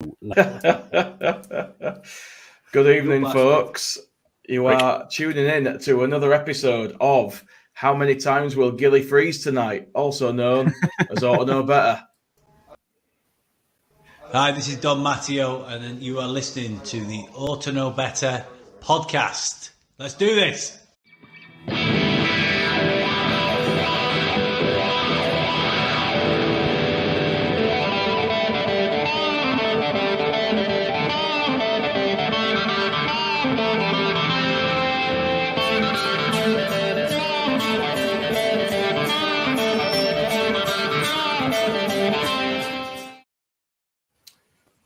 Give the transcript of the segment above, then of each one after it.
Good evening, folks. You are tuning in to another episode of How Many Times Will Gilly Freeze Tonight, also known as Ought to Know Better. Hi, this is Don Matteo, and you are listening to the Ought to Know Better podcast. Let's do this.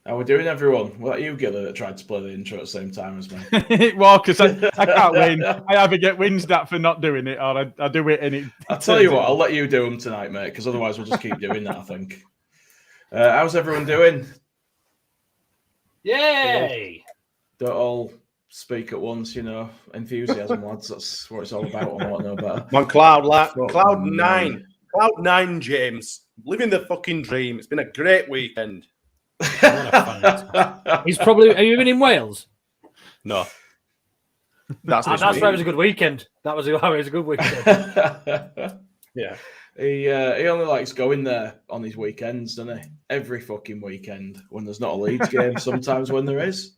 How we doing, everyone? Well, you, Gilly, that tried to play the intro at the same time as me. Well, because I can't win. I either get whinged at for not doing it, or I do it and it. I'll tell you what, I'll let you do them tonight, mate, because otherwise we'll just keep doing that, I think. How's everyone doing? Yay! Don't all speak at once, you know. Enthusiasm, lads. That's what it's all about. I want to know better. I'm on cloud nine. Cloud nine, James. Living the fucking dream. It's been a great weekend. He's probably. Have you been in Wales? No. That's why it was a good weekend. That was a good weekend. Yeah. He only likes going there on his weekends, doesn't he? Every fucking weekend when there's not a Leeds game. Sometimes when there is.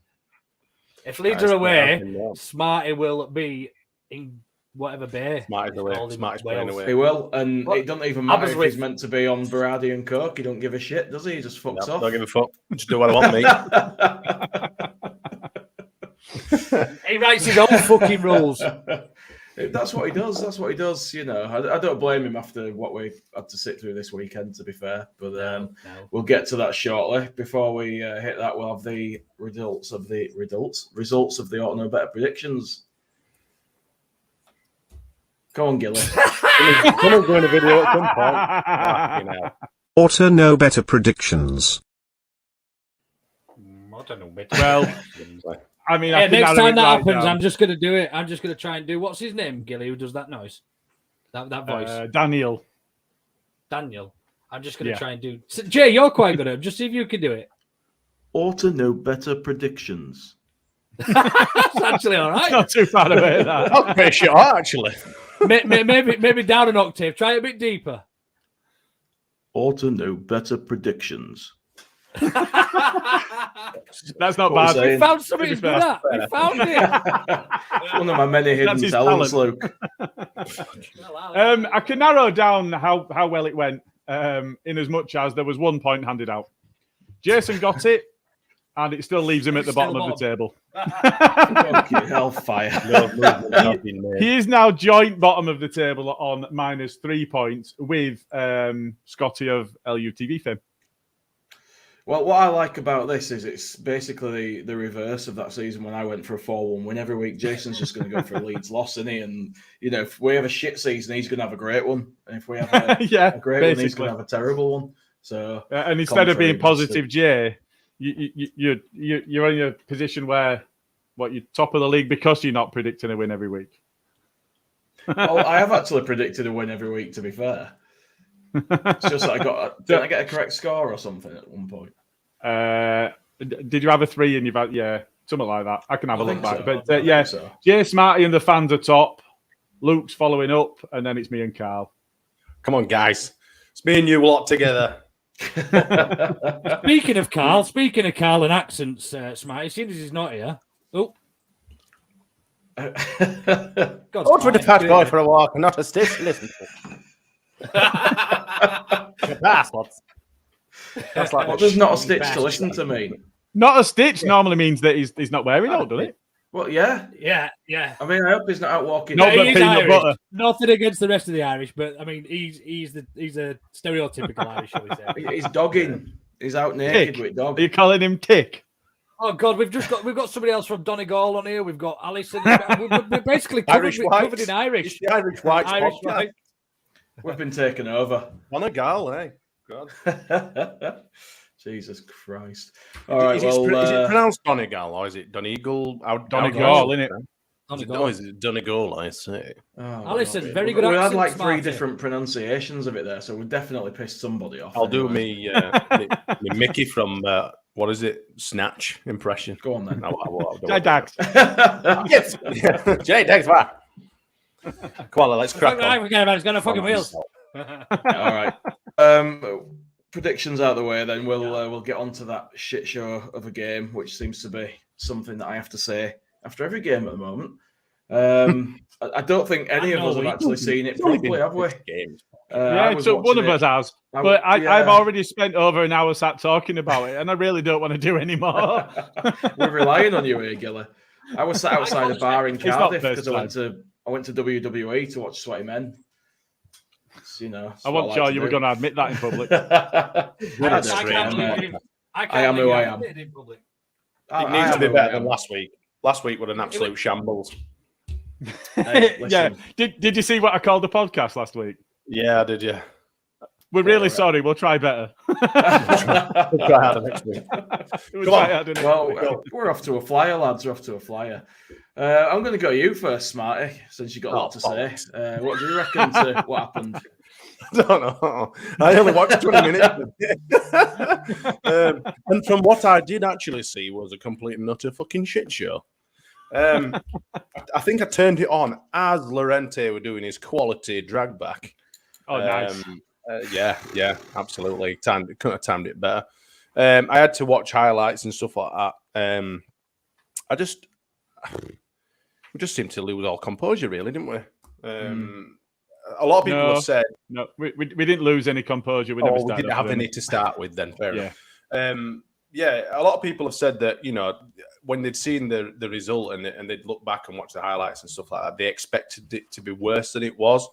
If Leeds are away, Smarty will be in whatever bay. Smarty's playing away. He will, and it doesn't even matter if he's meant to be on Berardi and Coke. He don't give a shit, does he? He just fucks off. Don't give a fuck. Just do what I want, mate. He writes his own fucking rules. That's what he does. That's what he does. You know, I don't blame him after what we had to sit through this weekend, to be fair. But we'll get to that shortly. Before we hit that, we'll have the results of the Ought to Know Better predictions. Go on, Gilly. Someone's doing a video at some point. Ought to Know Better predictions. I don't know better. Well, I mean, next time that happens, I'm just going to do it. I'm just going to try and do. What's his name, Gilly? Who does that noise? That voice. Daniel. I'm just going to try and do. Jay, you're quite good at it. Just see if you can do it. Ought to Know Better predictions. That's actually all right. It's not too bad away, that. That's pretty shit, actually. Maybe down an octave. Try it a bit deeper. Ought to Know Better predictions. That's not bad. We found something to do that. We found it. One of my many hidden talents, Luke. I can narrow down how well it went in as much as there was 1 point handed out. Jason got it, and it still leaves him at the bottom of the table. Okay, hellfire. He is now joint bottom of the table on -3 points with Scotty of LUTV fame. Well, what I like about this is it's basically the reverse of that season when I went for a 4-1 win every week. Jason's just going to go for a Leeds loss, isn't he? And, you know, if we have a shit season, he's going to have a great one. And if we have a great one, he's going to have a terrible one. So, and instead of being positive, Jay, you're in a position where you're top of the league because you're not predicting a win every week. Well, I have actually predicted a win every week, to be fair. It's just that did I get a correct score or something at one point? Did you have a 3 and you've had, something like that? I can have a look back. So. But so. Jay Smarty and the fans are top. Luke's following up, and then it's me and Carl. Come on, guys. It's me and you lot together. Speaking of Carl and accents, Smarty, as soon as he's not here. Oh. Go to the fat guy for a walk and not a stitch. Listen to bastards. That's like what does not a stitch to listen to mean? Not a stitch normally means that he's not wearing it, doesn't it? Well, yeah. I mean, I hope he's not out walking. No, but peanut butter. Nothing against the rest of the Irish, but I mean, he's a stereotypical Irish, shall we say? He's dogging. He's out naked with dog. Are you calling him Tick? Oh God, we've got somebody else from Donegal on here. We've got Alison. We're basically covered in Irish. It's the Irish whites. We've been taken over. Donegal, eh? God. Jesus Christ. All right, is it pronounced Donegal or is it Donegal? Donegal, isn't it? No, is it Donegal, I say. Oh, Alison, very good accent. We had like Smarty. 3 different pronunciations of it there, so we definitely pissed somebody off. I'll do me Mickey from what is it? Snatch impression. Go on then. Jay Dags. Yes. Jay Dags, what? Come on, let's crack on. Forget about it. It's got no fucking wheels. All right. Predictions out of the way, then we'll get on to that shit show of a game, which seems to be something that I have to say after every game at the moment. I don't think any of us have actually seen it properly, have we? Yeah, so one of us has. But I've already spent over an hour sat talking about it, and I really don't want to do any more. We're relying on you here, Gilly. I was sat outside a bar in Cardiff because I went to WWE to watch Sweaty Men. You know, I wasn't sure you were going to admit that in public. I am who I am. It needs to be better than last week. Last week was an absolute shambles. Hey, yeah. Did you see what I called the podcast last week? Yeah, I did. Yeah. We're really sorry. We'll try better. We'll try harder next week. We're off to a flyer, lads. We're off to a flyer. I'm going to go you first, Smarty, since you've got a lot to say. What do you reckon to what happened? I don't know. I only watched 20 minutes. And from what I did actually see was a complete and utter fucking shit show. I think I turned it on as Lorente were doing his quality drag back. Oh, nice. Yeah, absolutely. Couldn't have timed it better. I had to watch highlights and stuff like that. We just seemed to lose all composure, really, didn't we? A lot of people have said... No, we didn't lose any composure. We didn't have any to start with then, fair enough. A lot of people have said that, you know, when they'd seen the result and they'd look back and watch the highlights and stuff like that, they expected it to be worse than it was.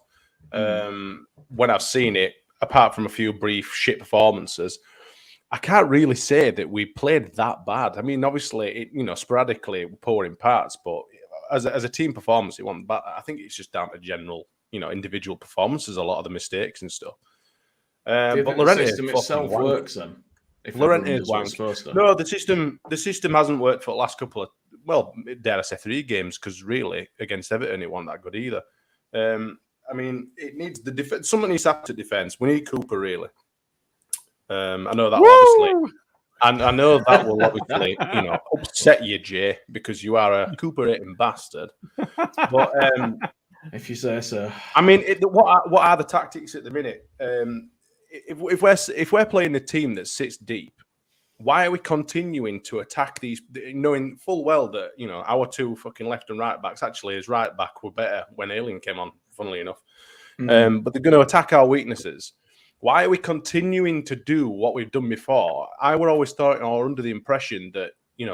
When I've seen it, apart from a few brief shit performances, I can't really say that we played that bad. I mean, obviously, sporadically poor in parts, but as a team performance, it wasn't bad. I think it's just down to general, individual performances, a lot of the mistakes and stuff. But the system itself works then. Lorente is wank. No, the system hasn't worked for the last couple of, dare I say 3 games, because really against Everton it wasn't that good either. I mean, it needs the defense. Someone needs to have to defense. We need Cooper, really. I know that obviously, and I know that will obviously, upset you, Jay, because you are a Cooper-hating bastard. But if you say so. I mean, what are the tactics at the minute? If we're playing a team that sits deep, why are we continuing to attack these, knowing full well that our 2 fucking left and right backs, actually his right back were better when Alien came on, funnily enough. But they're going to attack our weaknesses. Why are we continuing to do what we've done before? I would always thought or under the impression that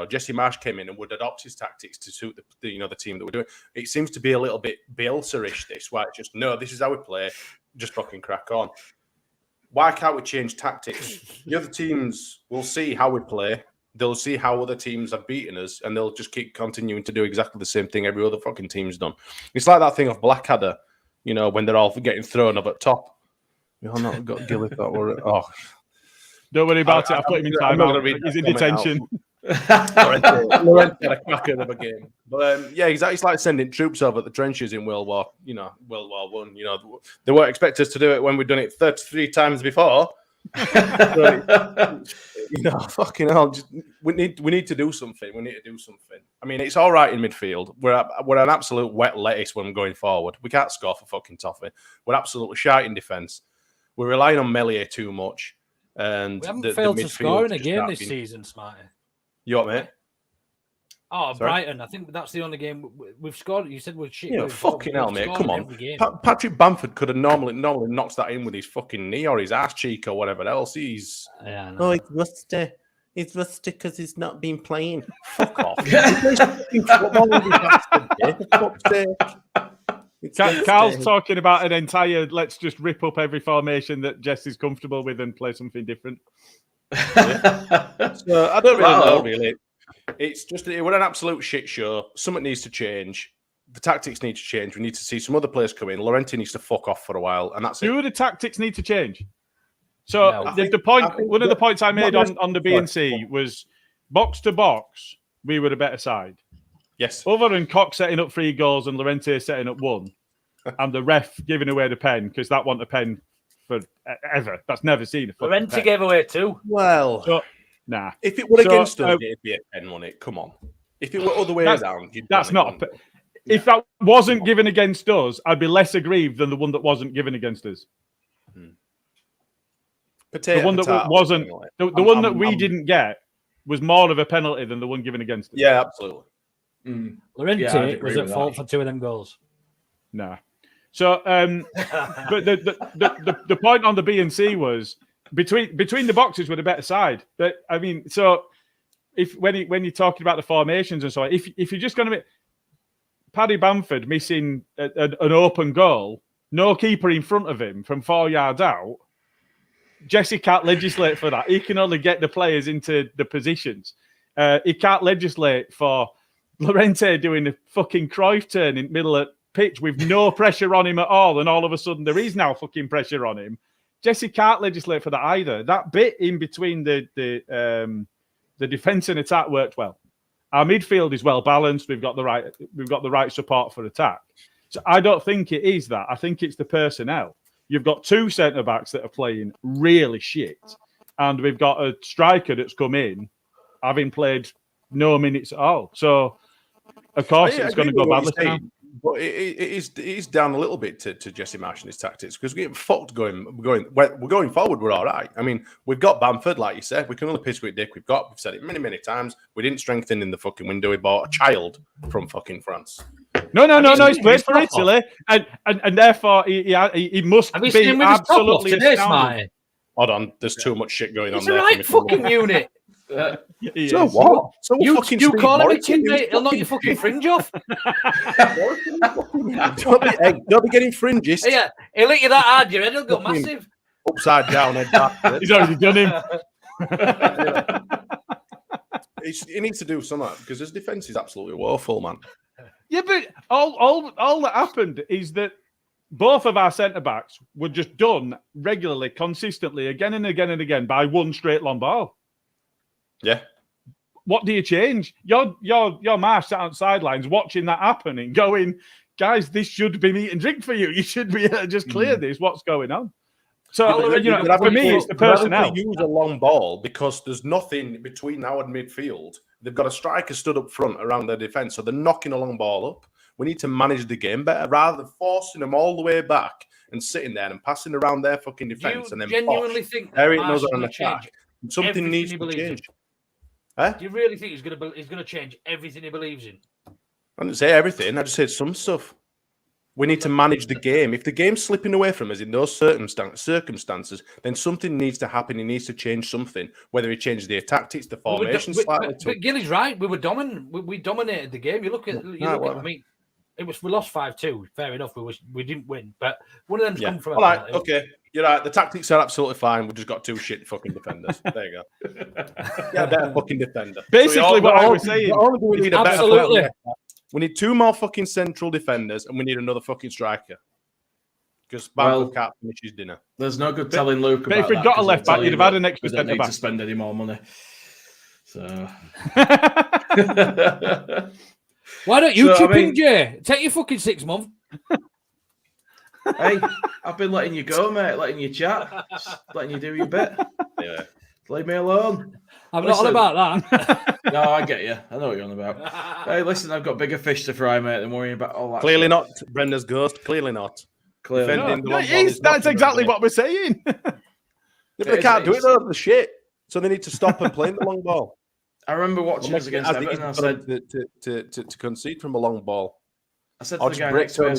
Jesse Marsh came in and would adopt his tactics to suit the team that we're doing. It seems to be a little bit Bielsa-ish this, where it's just this is how we play, just fucking crack on. Why can't we change tactics? The other teams will see how we play. They'll see how other teams have beaten us, and they'll just keep continuing to do exactly the same thing every other fucking team's done. It's like that thing of Blackadder, when they're all getting thrown up at top. You've not got Gilly that were. Oh, don't worry about it. I've put him in timeout. He's in detention. Lorente had a cracker of a game, but exactly. It's like sending troops over the trenches in World War One. They weren't expect us to do it when we've done it 33 times before. Fucking hell. We need to do something. I mean, it's all right in midfield. We're an absolute wet lettuce when we're going forward. We can't score for fucking toffee. We're absolutely shite in defence. We're relying on Melier too much. And we haven't failed to score in a game this season, Smarty. You what, mate? Oh, sorry? Brighton. I think that's the only game we've scored. You said we're shit. Fucking hell, mate. Come on. Patrick Bamford could have normally knocks that in with his fucking knee or his ass cheek or whatever else. He's... Yeah, no. Oh, it's rusty. He's rusty because he's not been playing. Fuck off. Carl's talking about an entire let's just rip up every formation that Jess is comfortable with and play something different. So I don't really know, really. It's just we're an absolute shit show. Something needs to change. The tactics need to change. We need to see some other players come in. Lorente needs to fuck off for a while, and that's it. Do the tactics need to change? So one of the points I made on the BNC was box to box, we were a better side. Yes. Other than Cox setting up 3 goals and Lorente setting up 1, and the ref giving away the pen because that wasn't a pen for ever. That's never seen a Lorente gave away 2. Well, Nah. If it were So, against us, it'd be a 10, wouldn't it? Come on. If it were other way around, that's not. If that wasn't given against us, I'd be less aggrieved than the one that wasn't given against us. The one that wasn't, the one that we didn't get was more of a penalty than the one given against us. Yeah, absolutely. Llorente was at fault for 2 of them goals. Nah. So, but the point on the B and C was between the boxes were the better side. I mean, so when you're talking about the formations and so on, if you're just going to Paddy Bamford missing an open goal, no keeper in front of him from 4 yards out, Jesse can't legislate for that. He can only get the players into the positions. He can't legislate for Llorente doing a fucking Cruyff turn in the middle of pitch with no pressure on him at all, and all of a sudden there is now fucking pressure on him. Jesse can't legislate for that either. That bit in between the defense and attack worked well. Our midfield is well balanced. We've got the right support for attack. So I don't think it is that. I think it's the personnel. You've got 2 centre backs that are playing really shit, and we've got a striker that's come in having played no minutes at all. So of course it's going to go badly now. But it is down a little bit to Jesse Marsh and his tactics, because we're getting fucked we're going forward. We're all right. I mean, we've got Bamford, like you said. We can only piss with dick. We've said it many times. We didn't strengthen in the fucking window. We bought a child from fucking France. No. He's played for Italy, and therefore he must be absolutely astounding. Hold on, there's too much shit going on It's there. a right fucking unit. So what? So you call him a kid, mate. He'll knock your fucking fringe off. Don't be getting fringes. Yeah, he'll hit you that hard, your head will go massive. Upside down, head back. He's already done him. He needs to do something, because his defense is absolutely woeful, man. Yeah, but all that happened is that both of our centre backs were just done regularly, consistently, again and again and again by one straight long ball. Yeah. What do you change? Your Marsh sat on sidelines watching that happen and going, guys, this should be meat and drink for you. You should be able to just clear this. What's going on? So for me, it's the personnel. Use a long ball because there's nothing between now and midfield. They've got a striker stood up front around their defence, so they're knocking a long ball up. We need to manage the game better rather than forcing them all the way back and sitting there and passing around their fucking defence. And then genuinely think there ain't no on attack. Something needs to change. Huh? Do you really think he's going to change everything he believes in? I didn't say everything. I just said some stuff. We need to manage the game. If the game's slipping away from us in those circumstances, then something needs to happen. He needs to change something. Whether he changes the tactics, the formation slightly. But Gilly's right. We were dominant. We dominated the game. You look at. I mean, we lost 5-2. Fair enough. We didn't win, but one of them's come from. All right. Okay. You're right. The tactics are absolutely fine. We've just got 2 shit fucking defenders. There you go. Yeah, better fucking defender. Basically, what I was saying. We need absolutely. We need 2 more fucking central defenders, and we need another fucking striker. Because Bamford can't finish his dinner. There's no good telling Luke about that. But if we'd got a left back, you'd have had an extra centre back. We don't need to spend any more money. So. Why don't you chip in, Jay? Take your fucking 6 months. Hey, I've been letting you go, mate. Letting you chat. Just letting you do your bit. Yeah. Leave me alone. I'm not on about that. No, I get you. I know what you're on about. Hey, listen, I've got bigger fish to fry, mate, than worrying about all that. Clearly not. Brenda's ghost. Clearly not. Clearly not. That's exactly what we're saying. They can't do it, though. The shit. So they need to stop and play the long ball. I remember watching us against Everton. I said to concede from a long ball. I said to the guy next to me,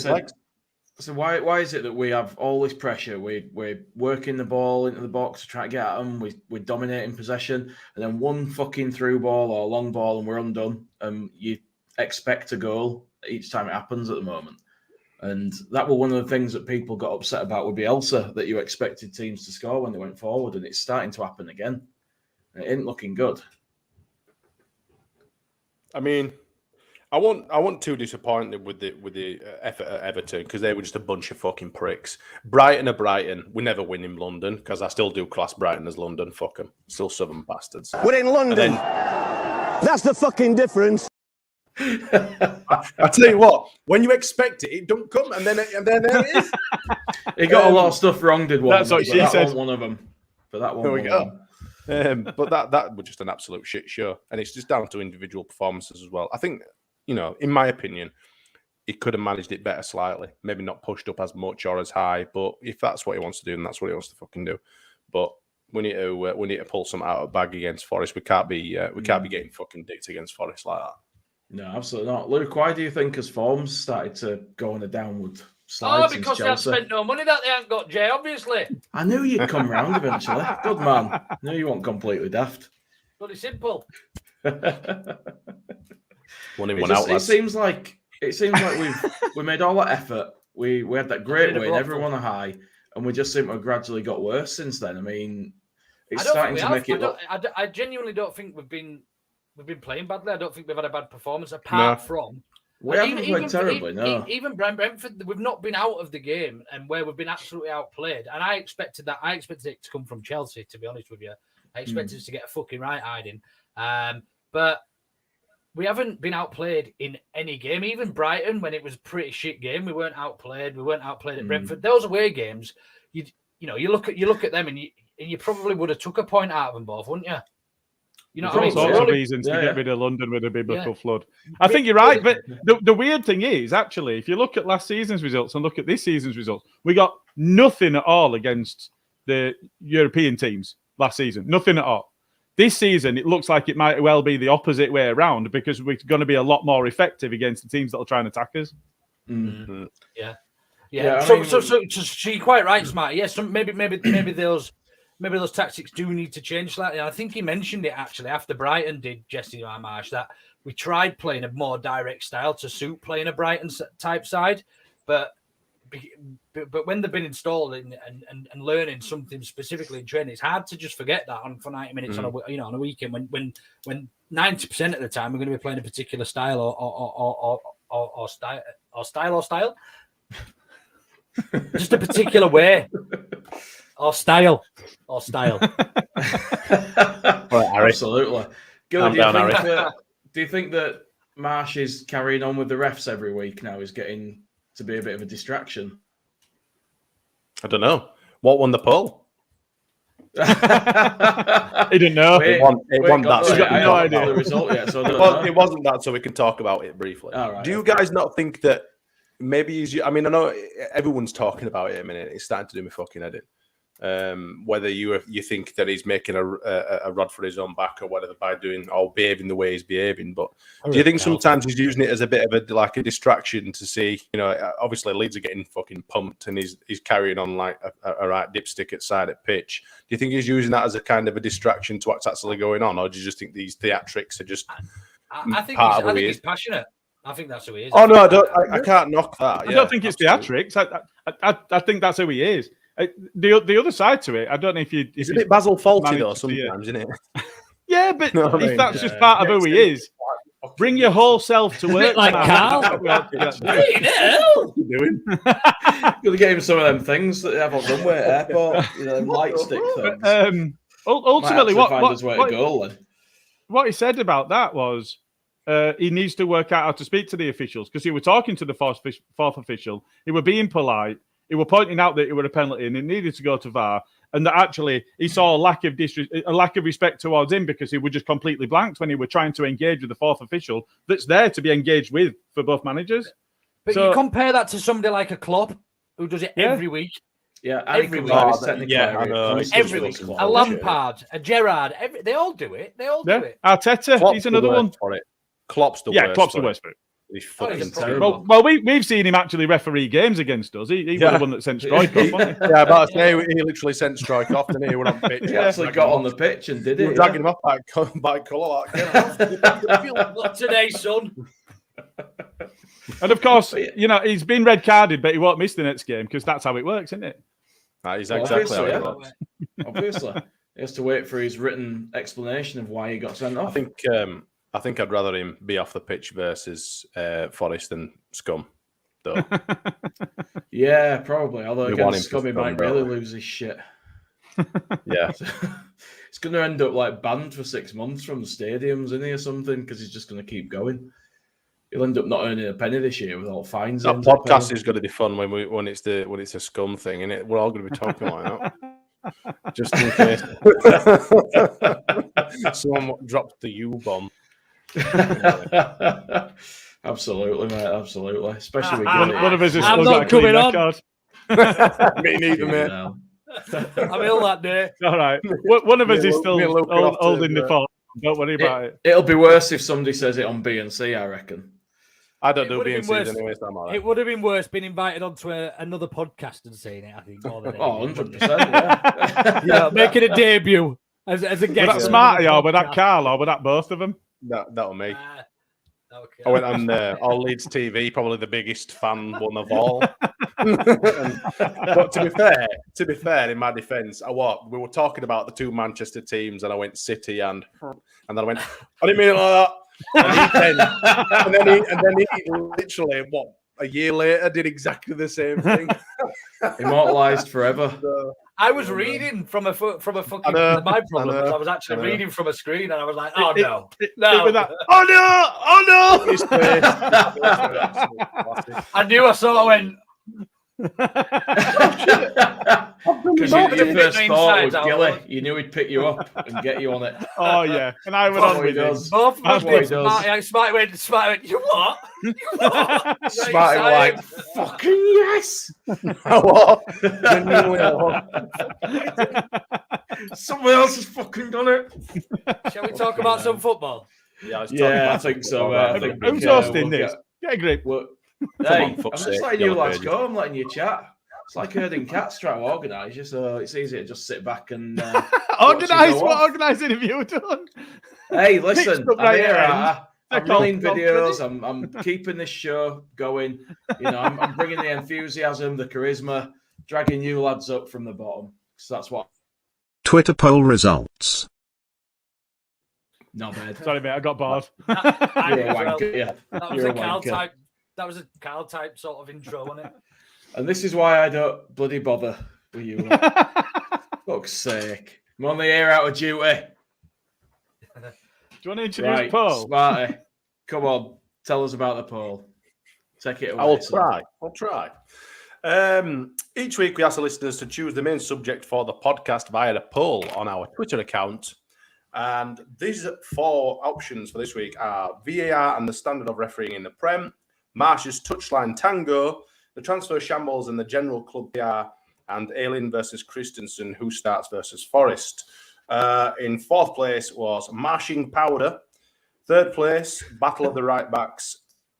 I said, why is it that we have all this pressure? We're working the ball into the box to try to get at them. We're dominating possession, and then one fucking through ball or long ball, and we're undone. You expect a goal each time it happens at the moment, and that was one of the things that people got upset about with Bielsa, that you expected teams to score when they went forward, and it's starting to happen again. It ain't looking good. I mean, I wasn't too disappointed with the effort at Everton, because they were just a bunch of fucking pricks. Brighton are Brighton. We never win in London, because I still do class Brighton as London. Fuck them. Still southern bastards. We're in London. That's the fucking difference. I tell you what, when you expect it, it don't come, and then there it is. He got a lot of stuff wrong, did one. That's what she said. One of them. But that one. There we go. But that was just an absolute shit show, and it's just down to individual performances as well. I think, in my opinion, he could have managed it better slightly, maybe not pushed up as much or as high. But if that's what he wants to do, then that's what he wants to fucking do. But we need to pull some out of the bag against Forest. We can't be getting fucking dicked against Forest like that. No, absolutely not. Luke, why do you think his form's started to go on a downward slide since because Chelsea? they haven't spent no money that they haven't got, Jay, obviously. I knew you'd come round eventually. Good man. Knew you weren't completely daft. Bloody simple. One in, one out. It seems like we made all that effort. We had that great win, everyone a high, and we just seem to have gradually got worse since then. I mean, it's starting to make it look. I genuinely don't think we've been playing badly. I don't think we've had a bad performance apart from. We haven't played terribly, no. Even Brentford, we've not been out of the game, and where we've been absolutely outplayed. And I expected it to come from Chelsea, to be honest with you. I expected us to get a fucking right hiding. But we haven't been outplayed in any game. Even Brighton, when it was a pretty shit game, we weren't outplayed. We weren't outplayed at Brentford. Those away games, you look at them, and you probably would have took a point out of them both, wouldn't you? You know, all sorts of reasons to get rid of London with a biblical flood. I think you're right, but the weird thing is, actually, if you look at last season's results and look at this season's results, we got nothing at all against the European teams last season. Nothing at all. This season, it looks like it might well be the opposite way around because we're going to be a lot more effective against the teams that will try and attack us. Mm-hmm. Yeah. So you're quite right, Smarty. Yes, maybe those tactics do need to change slightly. And I think he mentioned it actually after Brighton did, Jesse Marsh, that we tried playing a more direct style to suit playing a Brighton type side, but when they've been installed and learning something specifically in training, it's hard to just forget that for 90 minutes on a weekend when 90% of the time we're going to be playing a particular style or style. Just a particular way. Or style. Absolutely. Gilly, do you think that Marsh is carrying on with the refs every week now? Is getting to be a bit of a distraction? I don't know. What won the poll? He didn't know. It won that. He's got no idea the result yet. So it wasn't that, so we can talk about it briefly. Right, do you guys not think that maybe I know everyone's talking about it a minute. It's starting to do me fucking head in. Whether you think that he's making a rod for his own back or whatever by doing or behaving the way he's behaving, but do you think sometimes he's using it as a bit of a distraction to see, obviously Leeds are getting fucking pumped and he's carrying on like a right dipstick at side at pitch. Do you think he's using that as a kind of a distraction to what's actually going on, or do you just think these theatrics are just? I think he's passionate. I think that's who he is. Oh no, I can't knock that. I don't think it's theatrics. I think that's who he is. The other side to it, I don't know if you. It's a bit Basil Fawlty though sometimes, isn't it? Yeah, but if that's just part of who he is, bring your whole self to work. Like Carl. What are you doing? Gonna get him some of them things that they have on runway at airport, light stick things. Ultimately, what he said about that was he needs to work out how to speak to the officials because he were talking to the fourth official. He were being polite. He were pointing out that it were a penalty and it needed to go to VAR, and that actually he saw a lack of respect towards him because he was just completely blanked when he were trying to engage with the fourth official that's there to be engaged with for both managers. But you compare that to somebody like a Klopp who does it every week. Yeah, every week. Every week. A Lampard, a Gerrard, they all do it. They all do it. Arteta, Klopp's he's another one. For it. Klopp's the worst. Klopp's the worst for it. He's fucking terrible. Well, we've seen him actually referee games against us. He was the one that sent Strike off, wasn't he? Yeah, but he literally sent Strike off, didn't he? He went on the pitch. He actually got on the pitch and did it. Dragging him off by colour. Not today, son. And of course, he's been red carded, but he won't miss the next game because that's how it works, isn't it? That is exactly how it works. Obviously, he has to wait for his written explanation of why he got sent off. I think I'd rather him be off the pitch versus Forest than Scum, though. Yeah, probably. Although against Scum, he might really lose his shit. Yeah. It's going to end up like banned for 6 months from the stadiums, isn't he, or something? Because he's just going to keep going. He'll end up not earning a penny this year with all fines. That podcast is going to be fun when it's a Scum thing, isn't it? We're all going to be talking like that. just in case someone dropped the U-bomb. Absolutely, mate. Absolutely. Especially with One of us has I'm still got not a clean coming on. record. Me neither, mate. I'm ill that day. All right. One of us Me is and still Luke are off to holding the the- fort. Don't worry about it. It'll be worse if somebody says it on B&C, I reckon. I don't It do would have been BNCs worse. anyway, so I'm all right. It would have been worse being invited onto another podcast and saying it, I think. More than Oh, anything, 100%. Yeah. yeah, making a debut as a Was guest. that on Smarty another or was that podcast. Carl or was that both of them? That'll me. Okay. I went on All Leeds TV, probably the biggest fan one of all. But to be fair, in my defence, we were talking about the two Manchester teams, and I went City, and then I went, I didn't mean it like that. And then he literally, a year later, did exactly the same thing. Immortalised forever. So, I was reading from a fucking. I know, my problem I was know, I was actually I know. reading from a screen, and I was like, "Oh It- no, It no!" was that, oh no! his face. Classic. I knew. I sort of went. Because Not your the first big thought insides was out Gilly. loud. You knew he'd pick you up and get you on it. Oh yeah, and I went That's on what he with it. does. Both of That's us what he did. does. Smarty went. You what? You what? Smarty were like, fucking yes! What? Genuinely, Someone else has fucking done it. Shall we talk about some football? Yeah, Yeah, I think so. I think Who's we'll hosting this? Get a grip. Hey, on, I'm fuck's just sake, letting you Yellow lads Pages. go. I'm letting you chat. It's like herding cats trying to organise you, so it's easy to just sit back and Organise go what off. organising have you done? Hey, listen, Mixed up I'm right here. end. I'm They're running called videos. I'm keeping this show going. You know, I'm bringing the enthusiasm, the charisma, dragging you lads up from the bottom. So that's what. Twitter poll results. Not bad. Sorry, mate, I got bored. You're a wanker, yeah. That was You're a a Carl wanker. type. That was a Carl type sort of intro, wasn't it? And this is why I don't bloody bother with you. Fuck's sake. I'm only here out of duty. Do you want to introduce Right, Paul? Smarty. Come on. Tell us about the poll. Take it away. I will son. try. I'll try. Each week, we ask the listeners to choose the main subject for the podcast via a poll on our Twitter account. And these 4 options for this week are VAR and the standard of refereeing in the Prem, Marsh's touchline tango, the transfer shambles and the general club PR, and Aylin versus Christensen, who starts versus Forest. In 4th place was Marshing Powder. 3rd place, Battle of the Right Backs.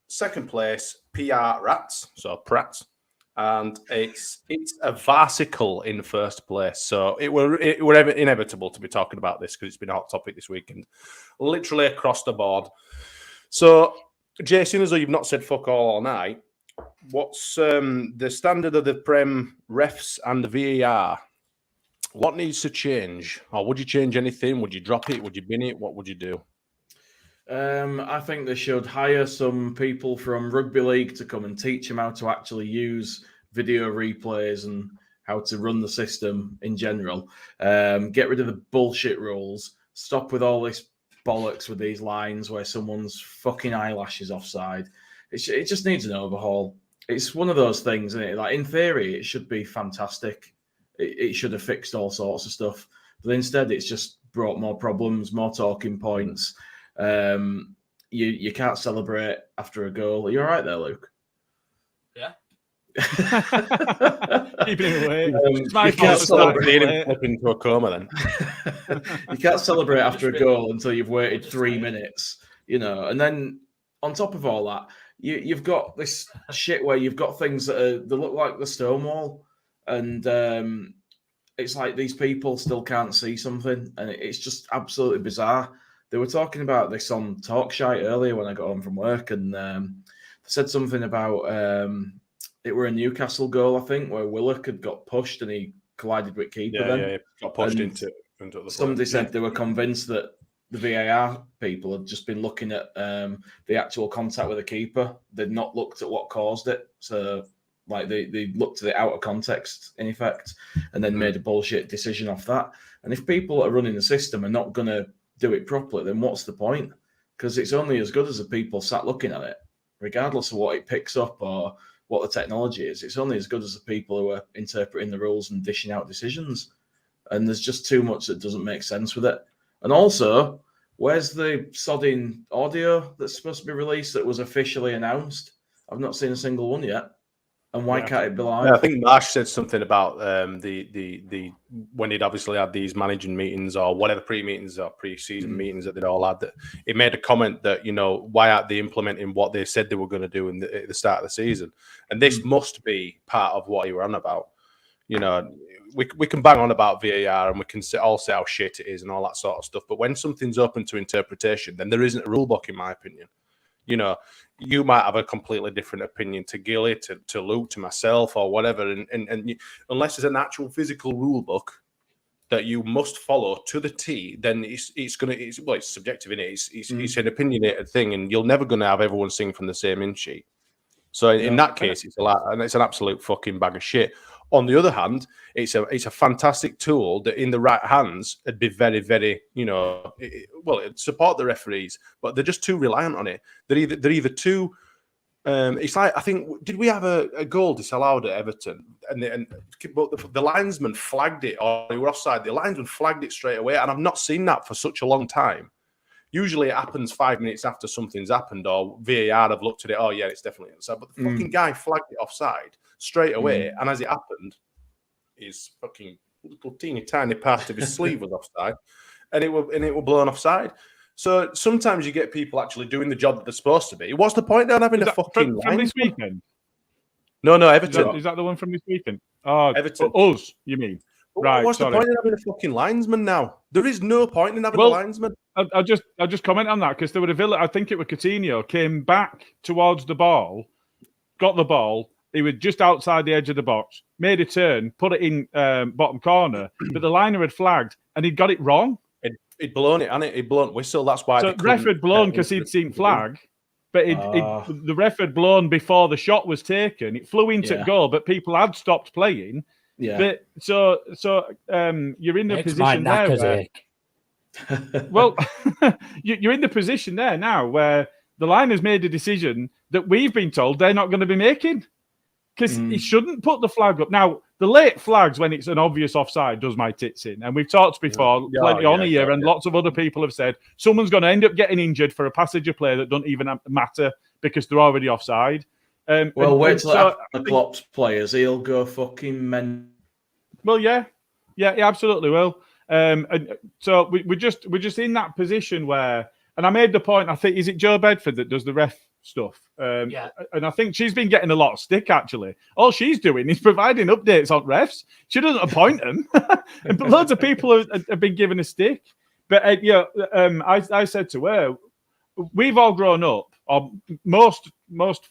2nd place, PR Rats, so Prats. And it's a Varsicle in 1st place. So it were inevitable to be talking about this because it's been a hot topic this weekend, literally across the board. So, Jason, as though you've not said fuck all night, what's the standard of the Prem refs and the VAR? What needs to change? Or would you change anything? Would you drop it? Would you bin it? What would you do? I think they should hire some people from rugby league to come and teach them how to actually use video replays and how to run the system in general. Get rid of the bullshit rules. Stop with all this bollocks with these lines where someone's fucking eyelashes offside. It just needs an overhaul. It's one of those things, isn't it? Like, in theory, it should be fantastic. It should have fixed all sorts of stuff. But instead, it's just brought more problems, more talking points. You can't celebrate after a goal. Are you all right there, Luke? Yeah. Keeping it away. It's my you fault can't for starting celebrate. late. Flip into a coma then. You can't celebrate after a goal until you've waited 3 minutes, you know. And then on top of all that, you've got this shit where you've got things that look like the Stonewall, and it's like these people still can't see something, and it's just absolutely bizarre. They were talking about this on Talkshite earlier when I got home from work, and they said something about it were a Newcastle goal, I think, where Willock had got pushed and he collided with keeper. Yeah, got pushed And into the somebody said they were convinced that the VAR people had just been looking at the actual contact with the keeper. They'd not looked at what caused it. So, like, they looked at it out of context, in effect, and then made a bullshit decision off that. And if people that are running the system are not going to do it properly, then what's the point? Because it's only as good as the people sat looking at it, regardless of what it picks up or what the technology is. It's only as good as the people who are interpreting the rules and dishing out decisions. and there's just too much that doesn't make sense with it. And also, where's the sodding audio that's supposed to be released that was officially announced? I've not seen a single one yet. And why can't it be live? Yeah, I think Marsh said something about the when he'd obviously had these managing meetings or whatever pre-meetings or pre-season meetings that they'd all had. That he made a comment that why aren't they implementing what they said they were going to do at the start of the season? And this must be part of what he were on about. We can bang on about VAR and we can all say how shit it is and all that sort of stuff. But when something's open to interpretation, then there isn't a rule book, in my opinion. You might have a completely different opinion to Gilly, to Luke, to myself, or whatever. And unless there's an actual physical rule book that you must follow to the T, then it's subjective, innit? It's an opinionated thing, and you're never going to have everyone sing from the same in sheet. So in that case, it's an absolute fucking bag of shit. On the other hand, it's a fantastic tool that in the right hands would be very, very, it'd support the referees, but they're just too reliant on it. They're either too. It's like, I think, did we have a goal disallowed at Everton? But the linesman flagged it, or they were offside. The linesman flagged it straight away, and I've not seen that for such a long time. Usually it happens 5 minutes after something's happened, or VAR have looked at it. Oh yeah, it's definitely offside. But the fucking guy flagged it offside straight away, and as it happened, his fucking little teeny tiny part of his sleeve was offside, and it were blown offside. So sometimes you get people actually doing the job that they're supposed to be. What's the point of having a fucking from this weekend? No, Everton. Is that the one from this weekend? Oh, Everton. Us, you mean? Right. What's the point in having a fucking linesman now? There is no point in having a linesman. I'll just comment on that because there were I think it was Coutinho came back towards the ball, got the ball. He was just outside the edge of the box, made a turn, put it in bottom corner, but the liner had flagged and he'd got it wrong. He'd blown it, hadn't it? He'd blown whistle. That's why. So ref had blown because he'd seen flag, but the ref had blown before the shot was taken. It flew into goal, but people had stopped playing. Yeah. But so you're in the position there. Well, you're in the position there now where the line has made a decision that we've been told they're not going to be making because he shouldn't put the flag up. Now, the late flags when it's an obvious offside does my tits in. And we've talked before plenty on here, and lots of other people have said someone's going to end up getting injured for a passage of play that doesn't even matter because they're already offside. Wait till the Klopp's players, he'll go fucking men. Well, yeah, he absolutely will. And so we're just in that position where, and I made the point. I think is it Joe Bedford that does the ref stuff? And I think she's been getting a lot of stick. Actually, all she's doing is providing updates on refs. She doesn't appoint them, and loads of people have been given a stick. But I said to her, we've all grown up, or most